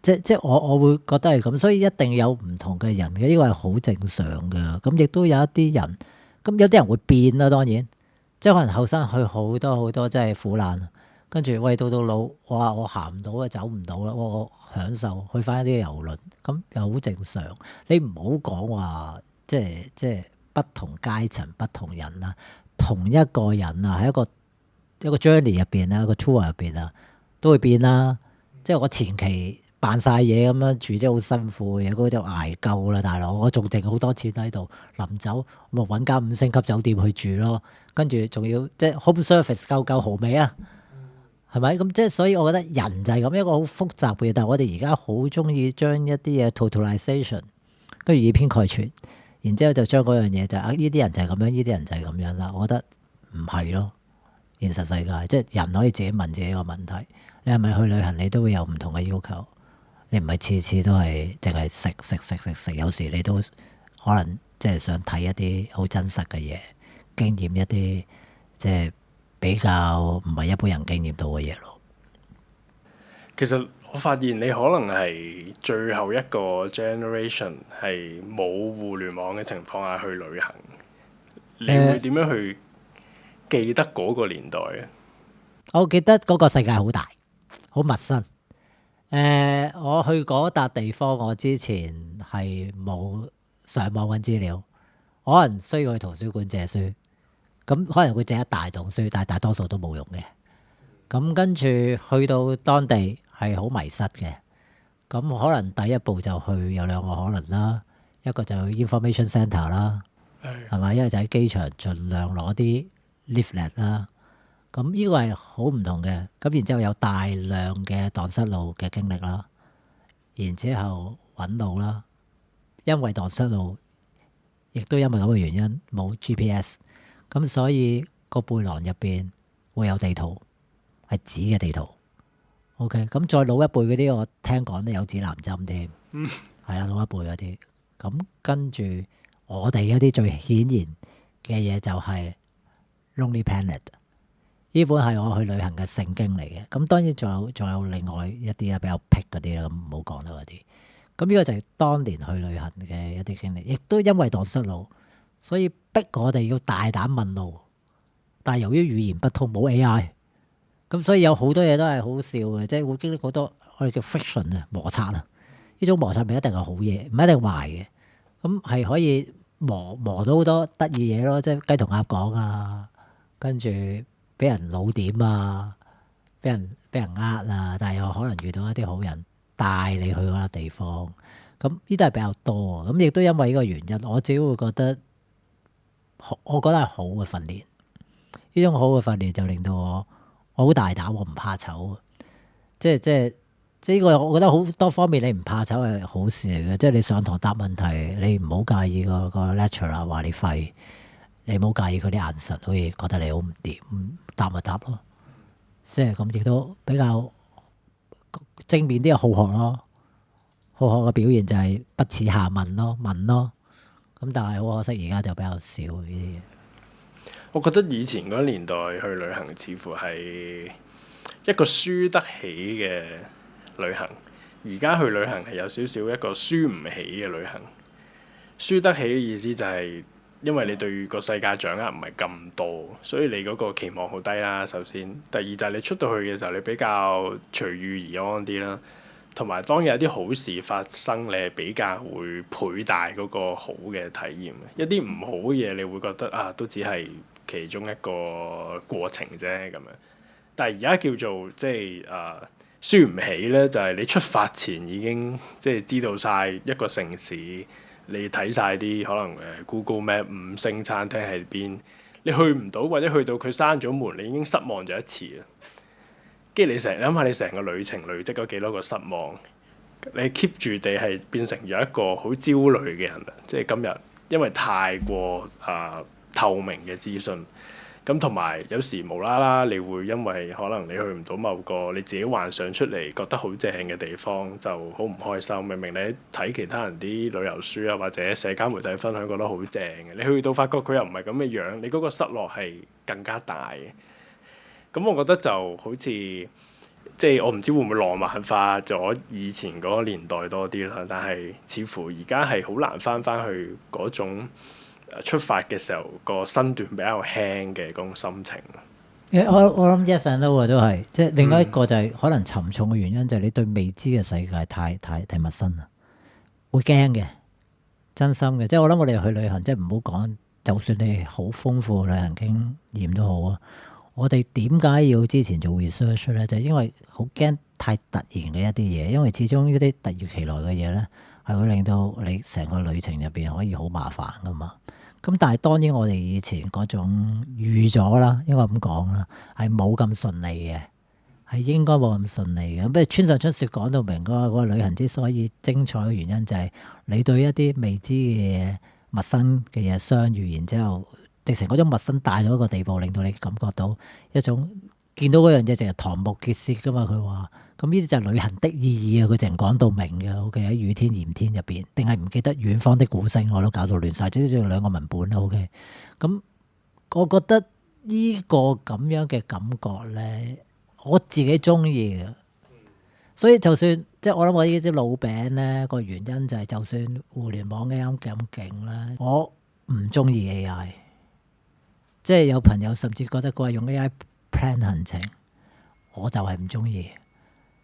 即係我會覺得係咁，所以一定有唔同嘅人嘅，呢個係好正常嘅。咁亦都有一啲人，咁有啲人會變啦，當然，即係可能後生去好多好多，真係苦難。跟住喂到老，我行唔到啊，走唔到啦，我享受去翻一啲郵輪，咁又好正常。你唔好講話，即係不同階層、不同人啦，同一個人啊，喺一個 journey 入邊啊，一個 tour 入邊啊，都會變啦。即係我前期扮晒嘢咁樣住，啲好辛苦嘅嘢，嗰個就捱夠啦，大佬。我仲剩好多錢喺度，臨走咪揾間5星級酒店去住咯。跟住仲要即係 home service 夠豪美啊！係咪咁？即係所以，我覺得人就係咁一個好複雜嘅嘢。但係我哋而家好中意將一啲嘢 totalization，跟住以偏概全，然之後就將嗰樣嘢就呢啲人就係咁樣，呢啲人就係咁樣啦。我覺得唔係咯，現實世界即係人可以自己問自己個問題：你係咪去旅行？你都會有唔同嘅要求。你唔係次次都係淨係食，有時你都可能即係想睇一啲好真實嘅嘢，經驗一啲即係比較唔係一般人經驗到嘅嘢咯。其實我發現你可能係最後一個 generation 係冇互聯網嘅情況下去旅行。你會點樣去記得嗰個年代啊？我記得嗰個世界好大，好陌生。我去嗰笪地方，我之前係冇上網揾資料，可能需要去圖書館借書。咁可能會借一大棟書，但係大多數都冇用嘅。咁跟住去到當地係好迷失嘅。咁可能第一步就去有兩個可能啦，一個就去 information centre 啦，係咪？一個就喺機場盡量攞啲 leaflet 啦。咁呢個係好唔同嘅。咁然之後有大量嘅蕩失路嘅經歷啦，然之後揾路啦。因為蕩失路，亦都因為咁嘅原因冇 GPS。咁所以個背囊入邊會有地圖，係紙嘅地圖。OK，咁再老一輩嗰啲，我聽講都有指南針添。係啊，老一輩嗰啲。咁跟住我哋嗰啲最顯然嘅嘢就係 Lonely Planet。呢本係我去旅行嘅聖經嚟嘅。咁當然仲有另外一啲啊，比較僻嗰啲啦，咁唔好講啦嗰啲。咁呢個就係當年去旅行嘅一啲經歷，亦都因為蕩失路，所以逼我哋要大膽問路。但係由於語言不通，冇 AI，咁所以有好多嘢都係好笑嘅，即係會經歷好多我哋叫 friction 啊，摩擦啊。呢種摩擦唔一定係好嘢，唔一定壞嘅。咁係可以磨到好多得意嘢咯，即係雞同鴨講啊，跟住俾人老點啊，俾人呃啊，但係又可能遇到一啲好人帶你去嗰個地方。咁呢啲係比較多。咁亦都因為呢個原因，我自己會覺得，我覺得係好嘅訓練。呢種好嘅訓練就令到我好大膽，我唔怕醜。即係呢個，我覺得好多方面你唔怕醜係好事嚟嘅。即係你上堂答問題，你唔好介意個 lecturer 話你廢，你唔好介意佢啲眼神，好似覺得你好唔掂，答咪答咯。即係咁亦都比較正面啲嘅好學咯。好學嘅表現就係不恥下問咯，問咯。咁但係好可惜，而家就比較少呢啲嘢。我覺得以前嗰年代去旅行，似乎係一個輸得起嘅旅行。而家去旅行係有少少一個輸唔起嘅旅行。輸得起嘅意思就係因為你對個世界掌握唔係咁多，所以你嗰個期望好低啦。首先，第二就係你出到去嘅時候，你比較隨遇而安啲啦。同埋當有啲好事發生，你係比較會倍大嗰個好嘅體驗。一啲唔好嘅嘢，你會覺得啊，都只係其中一個過程啫咁樣。但係而家叫做即係輸唔起咧，就係你出發前已經即係知道晒一個城市，你睇晒啲可能Google Map 5星餐廳喺邊，你去唔到或者去到佢閂咗門，你已經失望咗一次啦。跟住你諗下，你成個旅程累積咗幾多個失望，你 keep 住地係變成咗一個好焦慮嘅人啦。即係今日因為太過透明嘅資訊，咁同埋有時無啦啦，你會因為可能你去唔到某個你自己幻想出嚟覺得好正嘅地方，就好唔開心。明明你睇其他人啲旅遊書啊，或者社交媒體分享覺得好正嘅，你去到發覺佢又唔係咁嘅樣，你嗰個失落係更加大嘅。咁我覺得就好似即係我唔知會唔會浪漫化咗以前嗰個年代多啲啦，但係似乎而家係好難翻去嗰種出發嘅時候個身段比較輕嘅嗰種心情。我諗 yes and no 都係，即係另外一個就係可能沉重嘅原因就係你對未知嘅世界太陌生啦，會驚嘅，真心嘅。即係我諗我哋去旅行，即係唔好講，就算你好豐富旅行經驗都好啊。我哋點解要之前做 research 咧？就係因為好驚太突然嘅一啲嘢，因為始終一啲突如其來嘅嘢咧，係會令到你成個旅程入邊可以好麻煩噶嘛。咁但係當然我哋以前嗰種預咗啦，應該咁講啦，係冇咁順利嘅，係應該冇咁順利嘅。不如村上春樹講到明嗰個旅行之所以精彩嘅原因就係你對一啲未知嘅嘢、陌生嘅嘢相遇，然之後直情嗰種陌生大到一個地步，令到你感覺到一種見到嗰樣嘢，淨係瞠目結舌噶嘛。佢話咁呢啲就係旅行的意義啊！佢淨講到明嘅。OK 喺雨天炎天入邊，定係唔記得遠方的鼓聲，我都搞到亂晒，即係兩個文本啦。OK，咁我覺得呢個咁樣嘅感覺咧，我自己中意嘅。所以就算即係我諗我呢啲老餅咧，個原因就係就算互聯網啱咁勁啦，我唔中意 AI。即係有朋友甚至覺得佢話用 AI plan 行程，我就係唔中意。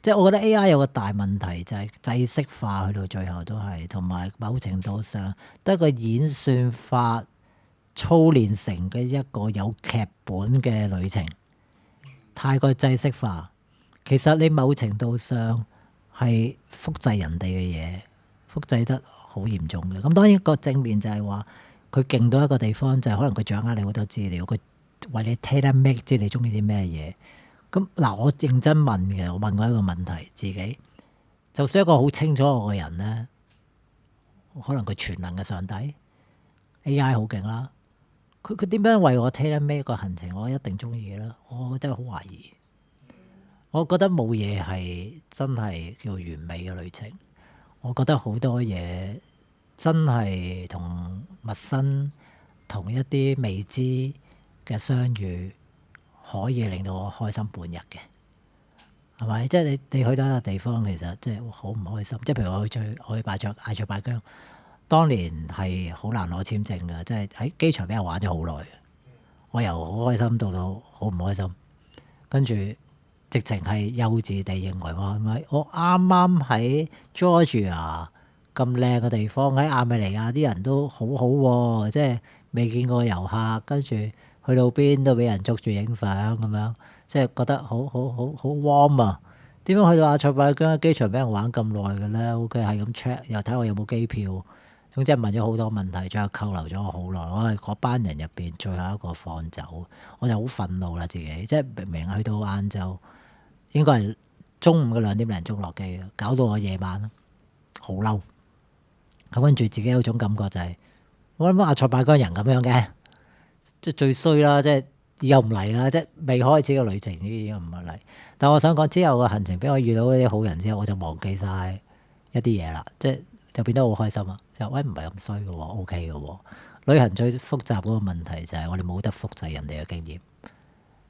即係我覺得 AI 有個大問題就係制式化，去到最後都係，同埋某程度上得個演算法操練成嘅一個有劇本嘅旅程，太過制式化。其實你某程度上係複製人哋嘅嘢，複製得好嚴重嘅。咁當然個正面就係話，佢勁到一個地方，就係可能佢掌握你好多資料，佢為你 tailor make，知你中意啲咩嘢。咁嗱，我認真問嘅，我問過一個問題，自己就算一個好清楚我嘅人咧，可能佢全能嘅上帝 AI 好勁啦，佢點樣為我 tailor make 個行程，我一定中意啦。我真係好懷疑，我覺得冇嘢係真係叫完美嘅旅程。我覺得好多嘢真係同陌生、同一啲未知嘅相遇，可以令到我開心半日嘅，係咪？即係你去到一個地方，其實即係好唔開心。即係譬如我去艾塞拜疆，當年係好難攞簽證嘅，即係喺機場俾人玩咗好耐。我由好開心到好唔開心，跟住直情係幼稚地認為話，係咪我啱啱喺 Georgia 咁靚嘅地方，喺亞美尼亞啲人都好好喎，即係未見過遊客，跟住去到邊都俾人捉住影相咁樣，即係覺得好 warm 啊！點樣去到阿塞拜疆機場俾人玩咁耐嘅咧？OK 係咁 check，又睇我有冇機票，總之係問咗好多問題，最後扣留咗我好耐。我係嗰班人入邊最後一個放走，我就好憤怒啦自己，即係明明去到晏晝，應該係中午嘅2點零鐘落機嘅，搞到我夜晚好嬲。咁跟住自己有種感覺就係，我諗阿塞拜疆人咁樣嘅，即係最衰啦！即係又唔嚟啦，即係未開始個旅程已經唔嚟。但我想講之後個行程，俾我遇到嗰啲好人之後，我就忘記晒一啲嘢啦，即係就變得好開心啊！就喂唔係咁衰嘅喎，OK 嘅喎。旅行最複雜嗰個問題就係我哋冇得複製人哋嘅經驗。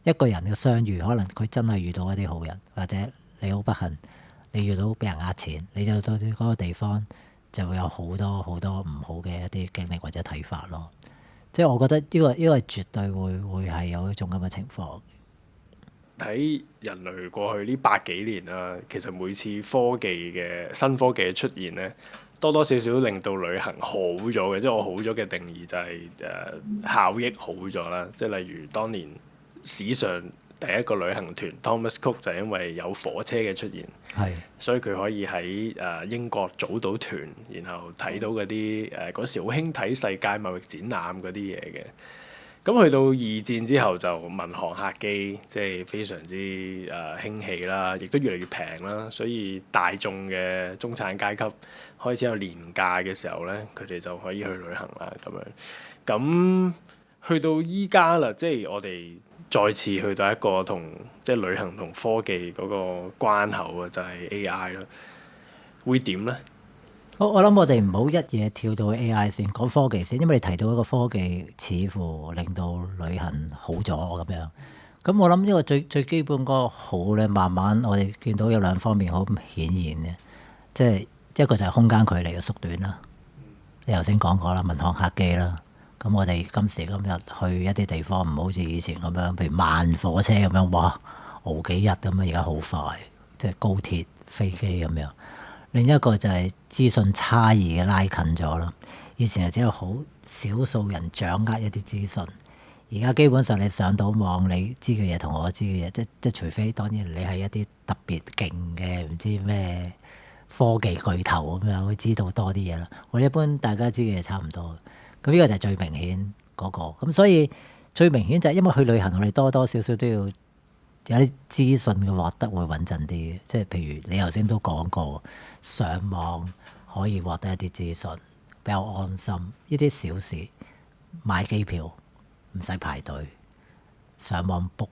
一個人嘅相遇，可能佢真係遇到一啲好人，或者你好不幸，你遇到俾人呃錢，你就到嗰個地方就會有好多好多唔好嘅一啲經歷或者睇法咯。即係我覺得呢個絕對會係有一種咁嘅情況。喺人類過去呢百幾年啦，其實每次科技嘅新科技嘅出現咧，多多少少令到旅行好咗嘅。即係我好咗嘅定義就係效益好咗啦。即係例如當年史上第一個旅行團 Thomas Cook 就係因為有火車嘅出現，係所以佢可以喺英國組到團，然後睇到嗰啲嗰時好興睇世界貿易展覽嗰啲嘢嘅。咁去到二戰之後就民航客機即係非常之興起啦，亦都越嚟越平啦，所以大眾嘅中產階級開始有年假嘅時候咧，佢哋就可以去旅行啦咁樣。咁去到依家啦，即係我哋再次去到一個即係旅行同科技嗰個關口啊，就係 AI 啦。會點咧？我諗我哋唔好一嘢跳到 AI 先，講科技先，因為你提到一個科技似乎令到旅行好咗咁樣。咁我諗呢個最基本嗰個好咧，慢慢我哋見到有兩方面好顯現嘅，即係一個就係空間距離嘅縮短啦。你頭先講過啦，民航客機啦。咁我哋今時今日去一啲地方，唔好似以前咁樣，譬如慢火車咁樣，哇，熬幾日咁樣，而家好快，即係高鐵、飛機咁樣。另一個就係資訊差異嘅拉近咗啦。以前係只有好少數人掌握一啲資訊，而家基本上你上到網，你知嘅嘢同我知嘅嘢，即除非當然你係一啲特別勁嘅唔知咩科技巨頭咁樣，會知道多啲嘢啦。我哋一般大家知嘅嘢差唔多。咁呢個就係最明顯嗰個。咁所以最明顯就係因為去旅行，我哋多多少少都要有啲資訊嘅獲得會穩陣啲嘅，即係譬如你頭先都講過，上網可以獲得一啲資訊，比較安心。呢啲小事，買機票唔使排隊，上網 book，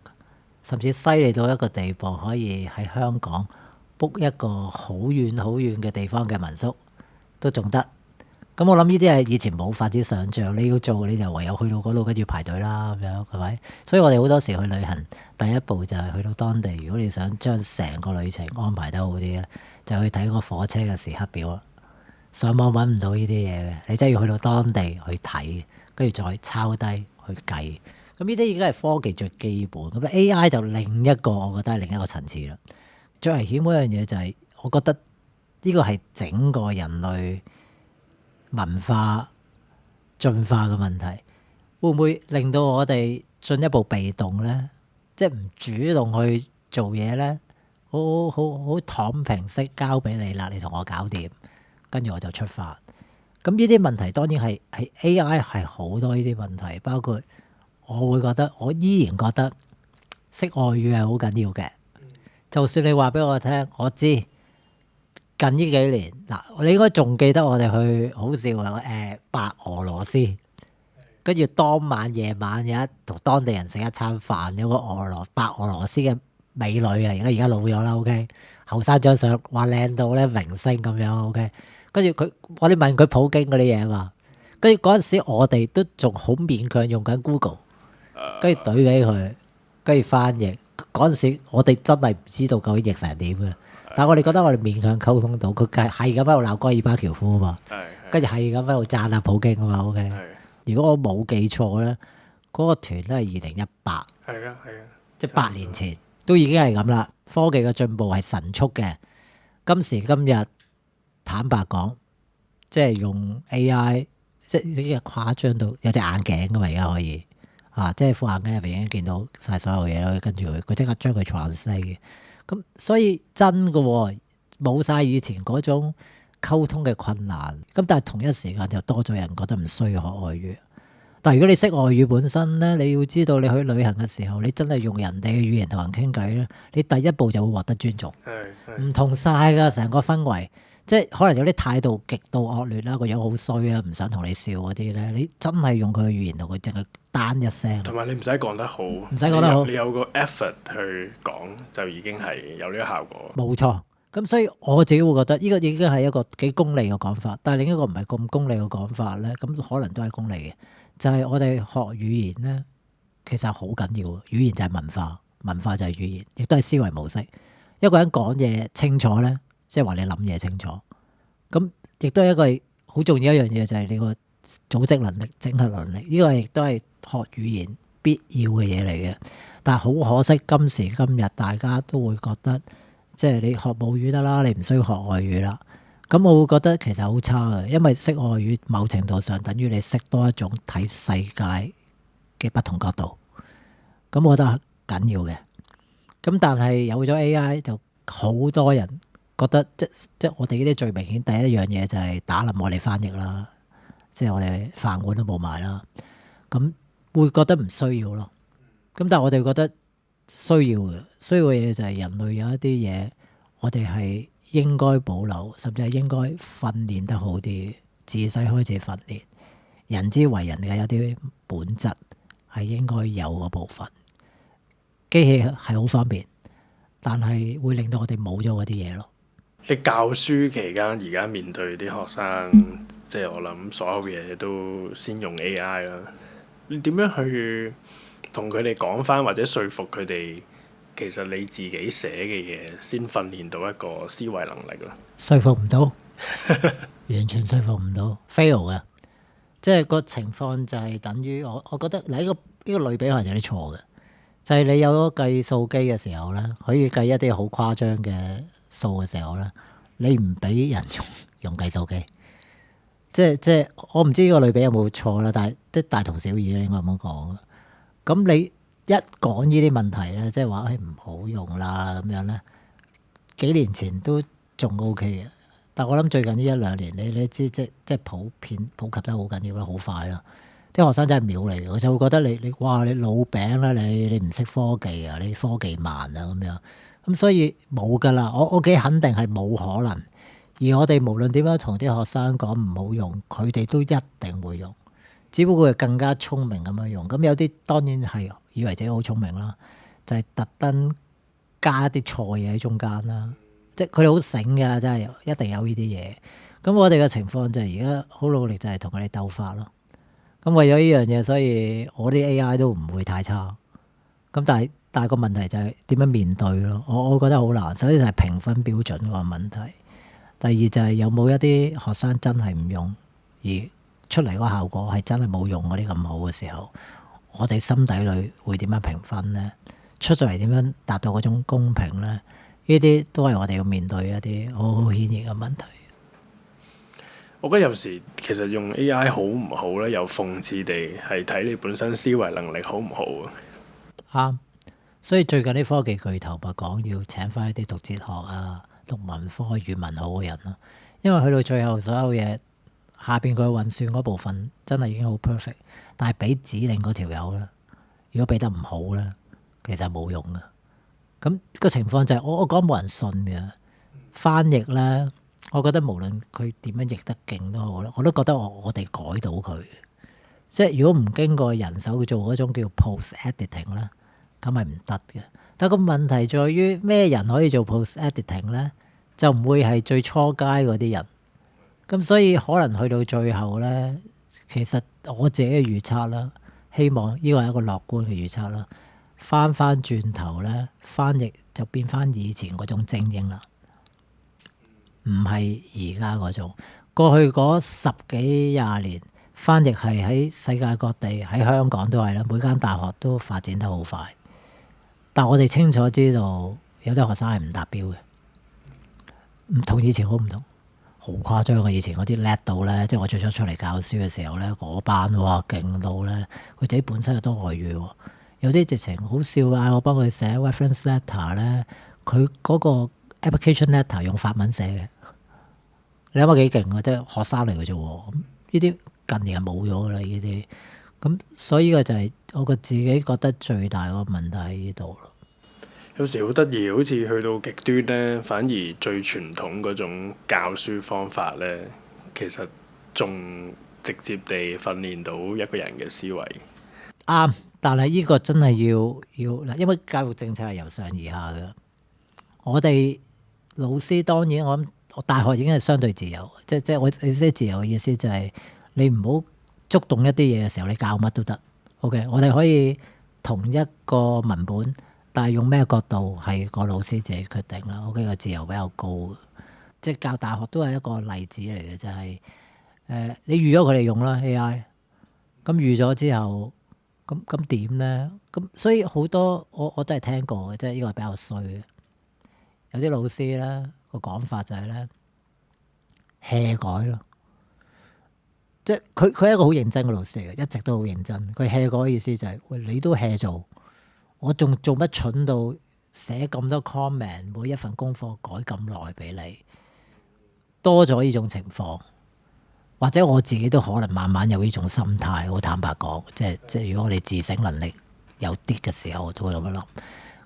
甚至犀利到一個地步，可以喺香港 book 一個好遠好遠嘅地方嘅民宿都仲得。咁我諗呢啲係以前冇法子想像，你要做你就唯有去到嗰度跟住排隊啦，咁樣係咪？所以我哋好多時去旅行，第一步就係去到當地。如果你想將成個旅程安排得好啲咧，就去睇個火車嘅時刻表啦。上網揾唔到呢啲嘢嘅，你真係要去到當地去睇，跟住再抄低去計。咁呢啲已經係科技最基本。咁 AI 就另一個，我覺得係另一個層次啦。最危險嗰樣嘢就係，我覺得呢個係整個人類文化進化嘅問題，會唔會令到我哋進一步被動咧？即係唔主動去做嘢咧，好躺平式交俾你啦，你同我搞掂，跟住我就出發。咁呢啲問題當然係 AI 係好多呢啲問題，包括我會覺得，我依然覺得識外語係好緊要嘅。就算你話俾我聽，我知。近呢幾年嗱，你應該仲記得我哋去好笑嘅白俄羅斯，跟住當晚夜晚有一同當地人食一餐飯，有個白俄羅斯嘅美女啊，而家老咗啦 ，OK， 後生張相話靚到咧明星咁樣 ，OK， 跟住我哋問佢普京嗰啲嘢嘛，跟住嗰陣時我哋都仲好勉強用緊 Google， 跟住懟俾佢，跟住翻譯，嗰陣時我哋真係唔知道究竟譯成點嘅。但係我哋覺得我哋勉強溝通到，佢係咁喺度鬧戈爾巴喬夫啊嘛，跟住係咁喺度讚下普京啊嘛，OK。如果我冇記錯咧，嗰個團咧係2018，係啊，即係8年前都已經係咁啦。科技嘅進步係神速嘅，今時今日坦白講，即係用 AI，即係呢個誇張到有隻眼鏡㗎嘛，而家可以即係副眼鏡入邊已經見到晒所有嘢咯，跟住佢即刻將佢 translate 嘅。咁所以真嘅喎，冇晒以前嗰種溝通嘅困難。咁但係同一時間就多咗人覺得唔需要學外語。但係如果你識外語本身咧，你要知道你去旅行嘅時候，你真係用人哋嘅語言同人傾偈咧，你第一步就會獲得尊重。唔同晒㗎，成個氛圍，即係可能有啲態度極度惡劣啦，個樣好衰啊，唔想同你笑嗰啲咧，你真係用佢嘅語言同佢淨係單一聲。同埋你唔使講得好，唔使講得好你有個 effort 去講就已經係有呢個效果。冇錯。咁所以我自己會覺得呢個已經係一個幾功利嘅講法，但係另一個唔係咁功利嘅講法咧，咁可能都係功利嘅，就係我哋學語言咧，其實好緊要。語言就係文化，文化就係語言，亦都係思維模式。一個人講嘢清楚咧，即係話你諗嘢清楚。咁亦都係一個好重要一樣嘢，就係你個組織能力、整合能力。呢個亦都係學語言必要嘅嘢嚟嘅。但係好可惜，今時今日大家都會覺得，即係你學母語得啦，你唔需要學外語啦。咁我會覺得其實好差嘅，因為識外語某程度上等於你識多一種睇世界嘅不同角度。咁我覺得緊要嘅。咁但係有咗 AI 就好多人覺得即我哋呢啲最明顯第一樣嘢就係打冧我哋翻譯啦，即係我哋飯碗都冇埋啦。咁會覺得唔需要咯。咁但係我哋覺得需要嘅嘢就係人類有一啲嘢，我哋係應該保留，甚至係應該訓練得好啲，自細開始訓練。人之為人嘅有啲本質係應該有嗰部分。機器係好方便，但係會令到我哋冇咗嗰啲嘢咯。你教書期間而家面對啲學生，即係我諗所有嘢都先用 AI 啦。你點樣去同佢哋講返，或者說服佢哋，其實你自己寫嘅嘢先訓練到一個思維能力咯？說服唔到，完全說服唔到 ，fail 嘅。即係個情況就係等於我覺得你呢個類比可能有啲錯嘅。就係你有咗計數機嘅時候咧，可以計一啲好誇張嘅數嘅時候咧，你唔俾人用計數機，即係我唔知呢個類比有冇錯啦，但係即係大同小異咧，應該咁講。咁你一講呢啲問題咧，即係話唔好用啦咁樣咧，幾年前都仲 OK 嘅，但我諗最近呢一兩年，你知即係普及得好緊要啦，好快啦。啲學生真係秒嚟，佢就會覺得你哇你老餅啦，你唔識科技啊，你科技慢啊咁樣，咁所以冇噶啦，我幾肯定係冇可能。而我哋無論點樣同啲學生講唔好用，佢哋都一定會用，只不過係更加聰明咁樣用。咁有啲當然係以為自己好聰明啦，就係特登加一啲錯嘢喺中間啦，即係佢哋好醒㗎，真係一定有呢啲嘢。咁我哋嘅情況就係而家好努力，就係同佢哋鬥法咯。咁為咗呢樣嘢，所以我啲 AI 都唔會太差。咁但係個問題就係點樣面對咯？我覺得好難。首先就係評分標準個問題，第二就係有冇一啲學生真係唔用，而出嚟個效果係真係冇用嗰啲咁好嘅時候，我哋心底裏會點樣評分呢？出咗嚟點樣達到嗰種公平呢？呢啲都係我哋要面對一啲好顯然嘅問題。我覺得有時其實用 AI 好唔好咧，又諷刺地係睇你本身思維能力好唔好啊。啱，所以最近啲科技巨頭咪講要請翻一啲讀哲學啊、讀文科、語文好嘅人咯。因為去到最後所有嘢下邊佢運算嗰部分真係已經好 perfect，但係俾指令嗰條友咧，如果俾得唔好咧，其實冇用嘅。咁個情況就係我講冇人信嘅翻譯咧。我覺得無論佢點樣譯得勁都好啦，我都覺得我哋改到佢。即係如果唔經過人手做嗰種叫 post editing 咧，咁係唔得嘅。但個問題在於咩人可以做 post editing 咧？就唔會係最初階嗰啲人。咁所以可能去到最後咧，其實我自己嘅預測啦，希望呢個係一個樂觀嘅預測啦。翻轉頭咧，翻譯就變翻以前嗰種精英啦。唔係而家嗰種，過去嗰10幾20年，翻譯係喺世界各地，喺香港都係啦，每間大學都發展得好快。但我哋清楚知道，有啲學生係唔達標嘅，唔同以前好唔同，好誇張嘅。以前嗰啲叻到咧，即係我最初出嚟教書嘅時候咧，嗰班哇勁到咧，佢自己本身又多外語，有啲直情好笑啊！我幫佢寫 reference letter 咧，佢嗰個 application letter 用法文寫嘅，你諗下幾勁啊！即係學生嚟嘅啫喎，咁呢啲近年係冇咗㗎啦，呢啲咁所以呢個就係我自己覺得最大個問題喺呢度咯。有時好得意，好似去到極端咧，反而最傳統嗰種教書方法咧，其實仲直接地訓練到一個人嘅思維。啱，但係呢個真係要嗱，因為教育政策係由上而下嘅。我哋老師當然我大學已經係相對自由，即我意思自由嘅意思就係你唔好觸動一啲嘢嘅時候，你教乜都得。OK，我哋可以同一個文本，但係用咩角度係個老師自己決定啦。OK，個自由比較高嘅，即係教大學都係一個例子嚟嘅，就係你預咗佢哋用啦 AI，咁預咗之後，咁點咧？咁所以好多我真係聽過嘅，即係呢個係比較衰嘅。有啲老師咧個講法就係咧 hea 改咯，即係佢係一個好認真嘅老師嚟嘅，一直都好認真。佢 hea 改嘅意思就係喂，你都 hea 做，我仲做乜蠢到寫咁多 comment， 每一份功課改咁耐俾你，多咗呢種情況。或者我自己都可能慢慢有呢種心態，好坦白講，即係如果我哋自省能力有啲嘅時候，我都會咁樣諗。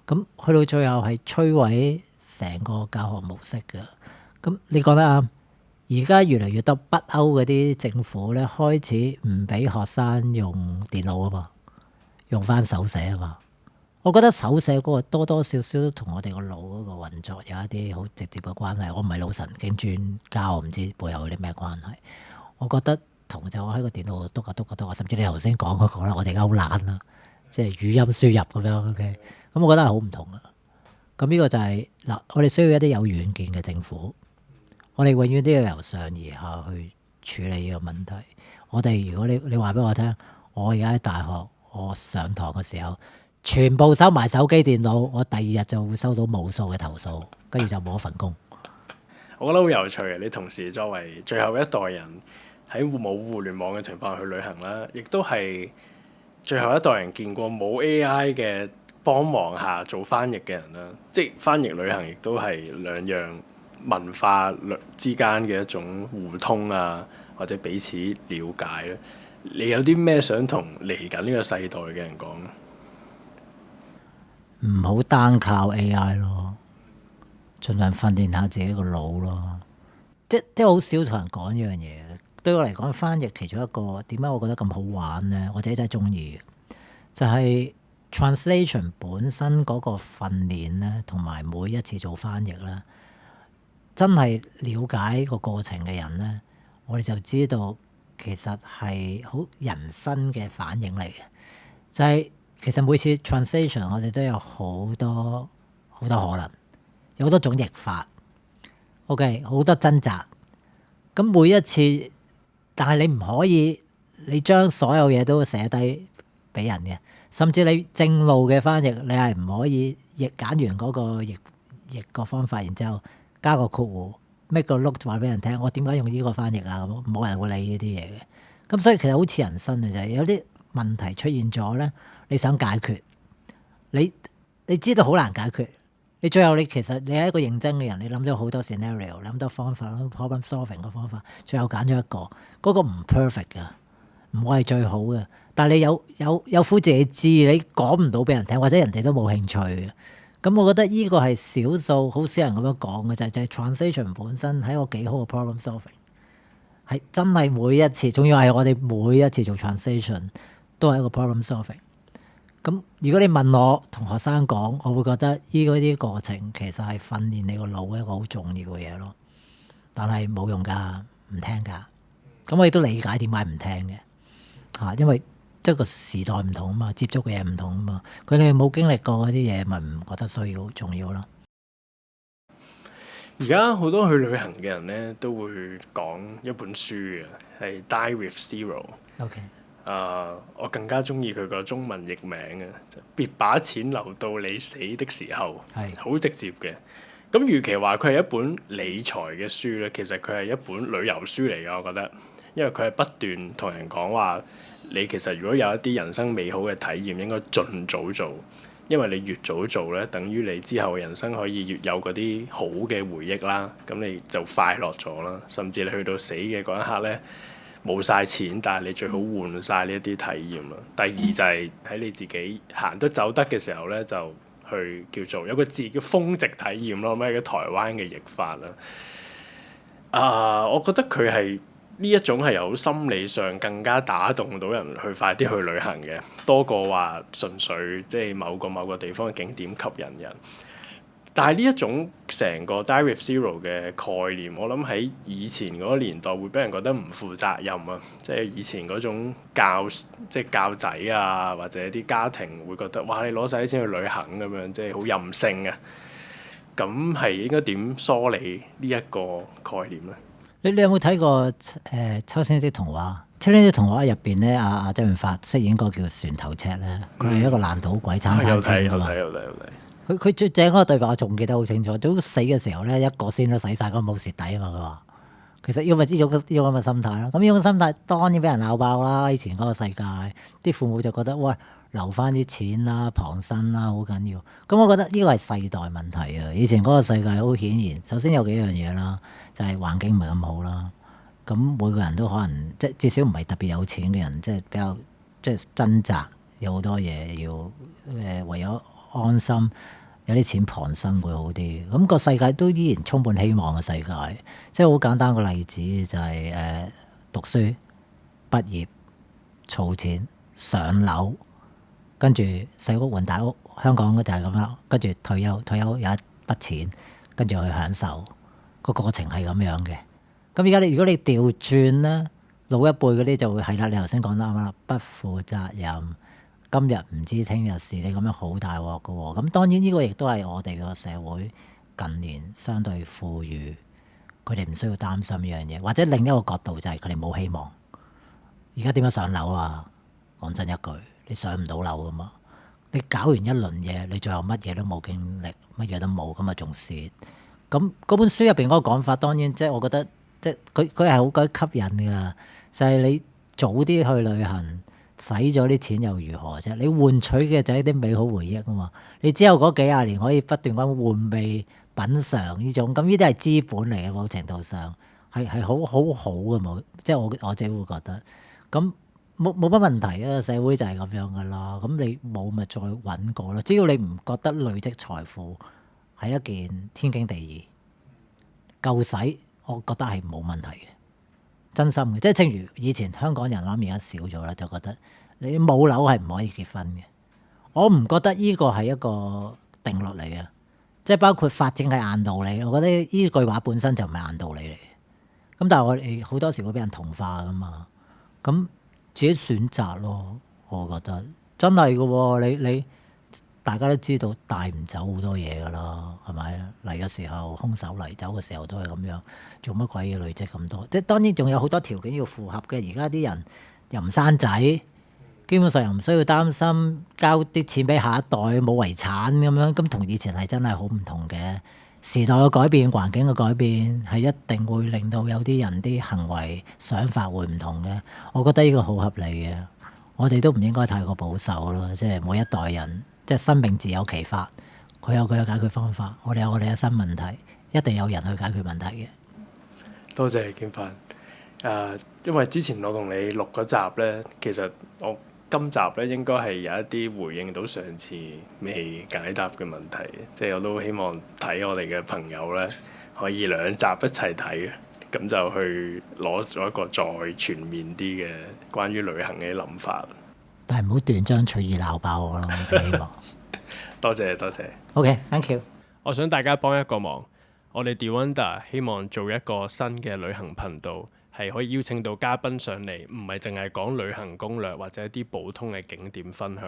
咁去到最後係摧毀成個教學模式嘅。咁你覺得啱？而家越嚟越多北歐嗰啲政府咧，開始唔俾學生用電腦啊嘛，用翻手寫啊嘛。我覺得手寫嗰個多多少少都同我哋個腦嗰個運作有一啲好直接嘅關係。我唔係腦神經專家，我唔知背後有啲咩關係。我覺得同就我喺個電腦度篤啊，甚至你頭先講嗰個啦，我哋而家好懶啦，即係語音輸入咁樣 OK。咁我覺得係好唔同啊。咁呢個就係嗱，我哋需要一啲有遠見嘅政府。我哋永遠都要由上而下去處理呢個問題。我哋如果你話俾我聽，我而家喺大學，我上堂嘅時候，全部收埋手機電腦，我第二日就會收到無數嘅投訴，跟住就冇一份工。我覺得好有趣嘅，你同時作為最後一代人喺冇互聯網嘅情況去旅行啦，亦都係最後一代人見過冇 AI 嘅幫忙下做翻譯嘅人啦。即係翻譯旅行亦都係兩樣文化之間嘅一種互通啊，或者彼此了解咧。你有啲咩想同嚟緊呢個世代嘅人講？唔好單靠 AI 咯，盡量訓練下自己個腦咯。即好少同人講呢樣嘢。對我嚟講，翻譯其中一個點解我覺得咁好玩咧？我自己真係中意嘅，就係 translation 本身嗰個訓練咧，同埋每一次做翻譯咧，真係了解個過程嘅人咧，我哋就知道其實係好人生嘅反應嚟嘅。就係其實每次 translation 我哋都有好多可能，有好多種譯法。OK， 好多掙扎。咁每一次，但係你唔可以，你將所有嘢都寫低俾人嘅，甚至你正路嘅翻譯，你係唔可以揀完嗰個譯個方法，然之後加個括弧，make 個 note 話俾人聽，我點解用呢個翻譯啊？咁冇人會理呢啲嘢嘅。咁所以其實好似人生嘅就係有啲問題出現咗咧，你想解決，你知道好難解決。你最後其實你係一個認真嘅人，你諗咗好多 scenario， 諗到方法 problem solving 嘅方法，最後揀咗一個，嗰個唔 perfect 㗎，唔會係最好嘅。但係你有苦自己知，你講唔到俾人聽，或者人哋都冇興趣嘅。咁我覺得呢個係少數，好少人咁樣講嘅，就係 translation 本身係一個幾好嘅 problem solving，係真係每一次，仲要係我哋每一次做 translation 都係一個 problem solving。咁如果你問我同學生講，我會覺得依嗰啲過程其實係訓練你個腦一個好重要嘅嘢咯。但係冇用㗎，唔聽㗎。咁我亦都理解點解唔聽嘅嚇，因為即係個時代唔同啊嘛，接觸嘅嘢唔同啊嘛。佢哋冇經歷過嗰啲嘢，咪唔覺得需要重要咯。而家好多去旅行嘅人咧，都會講一本書嘅，係 Die with Zero。OK。我更加中意佢個中文譯名嘅，別把錢留到你死的時候，係好直接嘅。咁與其話佢係一本理財嘅書咧，其實佢係一本旅遊書嚟嘅，我覺得，因為佢係不斷同人講話，你其實如果有一啲人生美好嘅體驗，應該盡早做，因為你越早做咧，等於你之後人生可以越有嗰啲好嘅回憶啦，咁你就快樂咗啦，甚至你去到死嘅嗰一刻咧，冇晒錢，但係你最好換晒呢一啲體驗啦。第二就係喺你自己行得走得嘅時候咧，就去叫做有個字叫峰值體驗咯，咩叫台灣嘅譯法啦。我覺得佢係呢一種係由心理上更加打動到人去快啲去旅行嘅，多過話純粹即係某個地方嘅景點吸引人。但係呢一種成個 Die with Zero 嘅概念，我諗喺以前嗰個年代會俾人覺得唔負責任啊！即係以前嗰種即係教仔啊，或者啲家庭會覺得哇，你攞晒啲錢去旅行咁樣，即係好任性啊！咁係應該點梳理呢一個概念咧？你有冇睇過秋天的童話？秋天的童話入邊咧，阿周潤發飾演個叫船頭尺咧，佢係一個爛賭鬼，餐餐清㗎嘛。有睇。佢最正嗰個對白我仲記得好清楚，早死嘅時候咧，一個先都使晒，咁冇蝕底啊嘛。佢話其實要咪呢種咁嘅心態啦。咁呢種心態當然俾人鬧爆啦。以前嗰個世界，啲父母就覺得喂，留翻啲錢啦、傍身啦，好緊要。咁我覺得呢個係世代問題啊。以前嗰個世界好顯然，首先有幾樣嘢啦，就係環境唔係咁好啦。咁每個人都可能即係至少唔係特別有錢嘅人，即係比較即係掙扎，有好多嘢要為咗安心，有啲錢傍身會好啲。咁個世界都依然充滿希望嘅世界，即係好簡單個例子就係讀書、畢業、儲錢、上樓，跟住細屋換大屋。香港就係咁啦，跟住退休有一筆錢，跟住去享受，個過程係咁樣嘅。咁而家如果你調轉咧，老一輩嗰啲就會係啦，你頭先講得啱啦，不負責任。今日唔知聽日事，你咁樣好大鑊㗎喎。咁當然呢個亦都係我哋個社會近年相對富裕，佢哋唔需要擔心呢樣嘢。或者另一個角度就係佢哋冇希望。而家點樣上樓啊？講真一句，你上唔到樓㗎嘛。你搞完一輪嘢，你最後乜嘢都冇經歷，乜嘢都冇，咁啊仲蝕。咁嗰本書入邊嗰個講法，當然即係我覺得即係佢係好鬼吸引㗎，就係你早啲去旅行。使咗啲錢又如何啫？你換取嘅就係啲美好回憶啊嘛！你之後嗰幾廿年可以不斷咁換味品嚐呢種，咁呢啲係資本嚟嘅，某程度上係好嘅冇，即係我自己會覺得咁冇乜問題啊！社會就係咁樣噶啦，咁你冇咪再揾過咯。只要你唔覺得累積財富係一件天經地義，夠使，我覺得係冇問題嘅。真心嘅，即係正如以前香港人諗而家少咗啦，就覺得你冇樓係唔可以結婚嘅。我唔覺得呢個係一個定律嚟嘅，即係包括發展係硬道理。我覺得呢句話本身就唔係硬道理嚟嘅。咁但係我哋好多時會俾人同化噶嘛，咁自己選擇咯。我覺得真係嘅喎，你大家都知道帶唔走好多嘢噶啦，係咪？嚟嘅時候空手嚟，走嘅時候都係咁樣，做乜鬼要累積咁多？即係當然仲有好多條件要符合嘅。而家啲人又唔生仔，基本上又唔需要擔心交啲錢俾下一代冇遺產咁樣，咁同以前係真係好唔同嘅。時代嘅改變、環境嘅改變係一定會令到有啲人啲行為想法會唔同嘅。我覺得呢個好合理嘅，我哋都唔應該太過保守咯。即係每一代人。即係生命自有其法，佢有佢嘅解決方法，我哋有我哋嘅新問題，一定有人去解決問題嘅。多謝建凡。因為之前我同你錄嗰集咧，其實我今集咧應該係有一啲回應到上次未解答嘅問題，即係我都希望睇我哋嘅朋友咧可以兩集一齊睇嘅，咁就去攞咗一個再全面啲嘅關於旅行嘅諗法。但係唔好斷章取義鬧爆我咯，希望。多謝多謝。OK，thank you。我想大家幫一個忙，我哋 DeWanda 希望做一個新嘅旅行頻道，係可以邀請到嘉賓上嚟，唔係淨係講旅行攻略或者一啲普通嘅景點分享，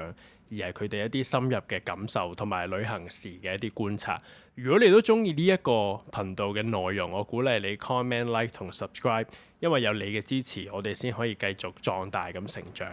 而係佢哋一啲深入嘅感受同埋旅行時嘅一啲觀察。如果你都中意呢一個頻道嘅內容，我鼓勵你 comment、like 同 subscribe，因為有你嘅支持，我哋先可以繼續壯大咁成長。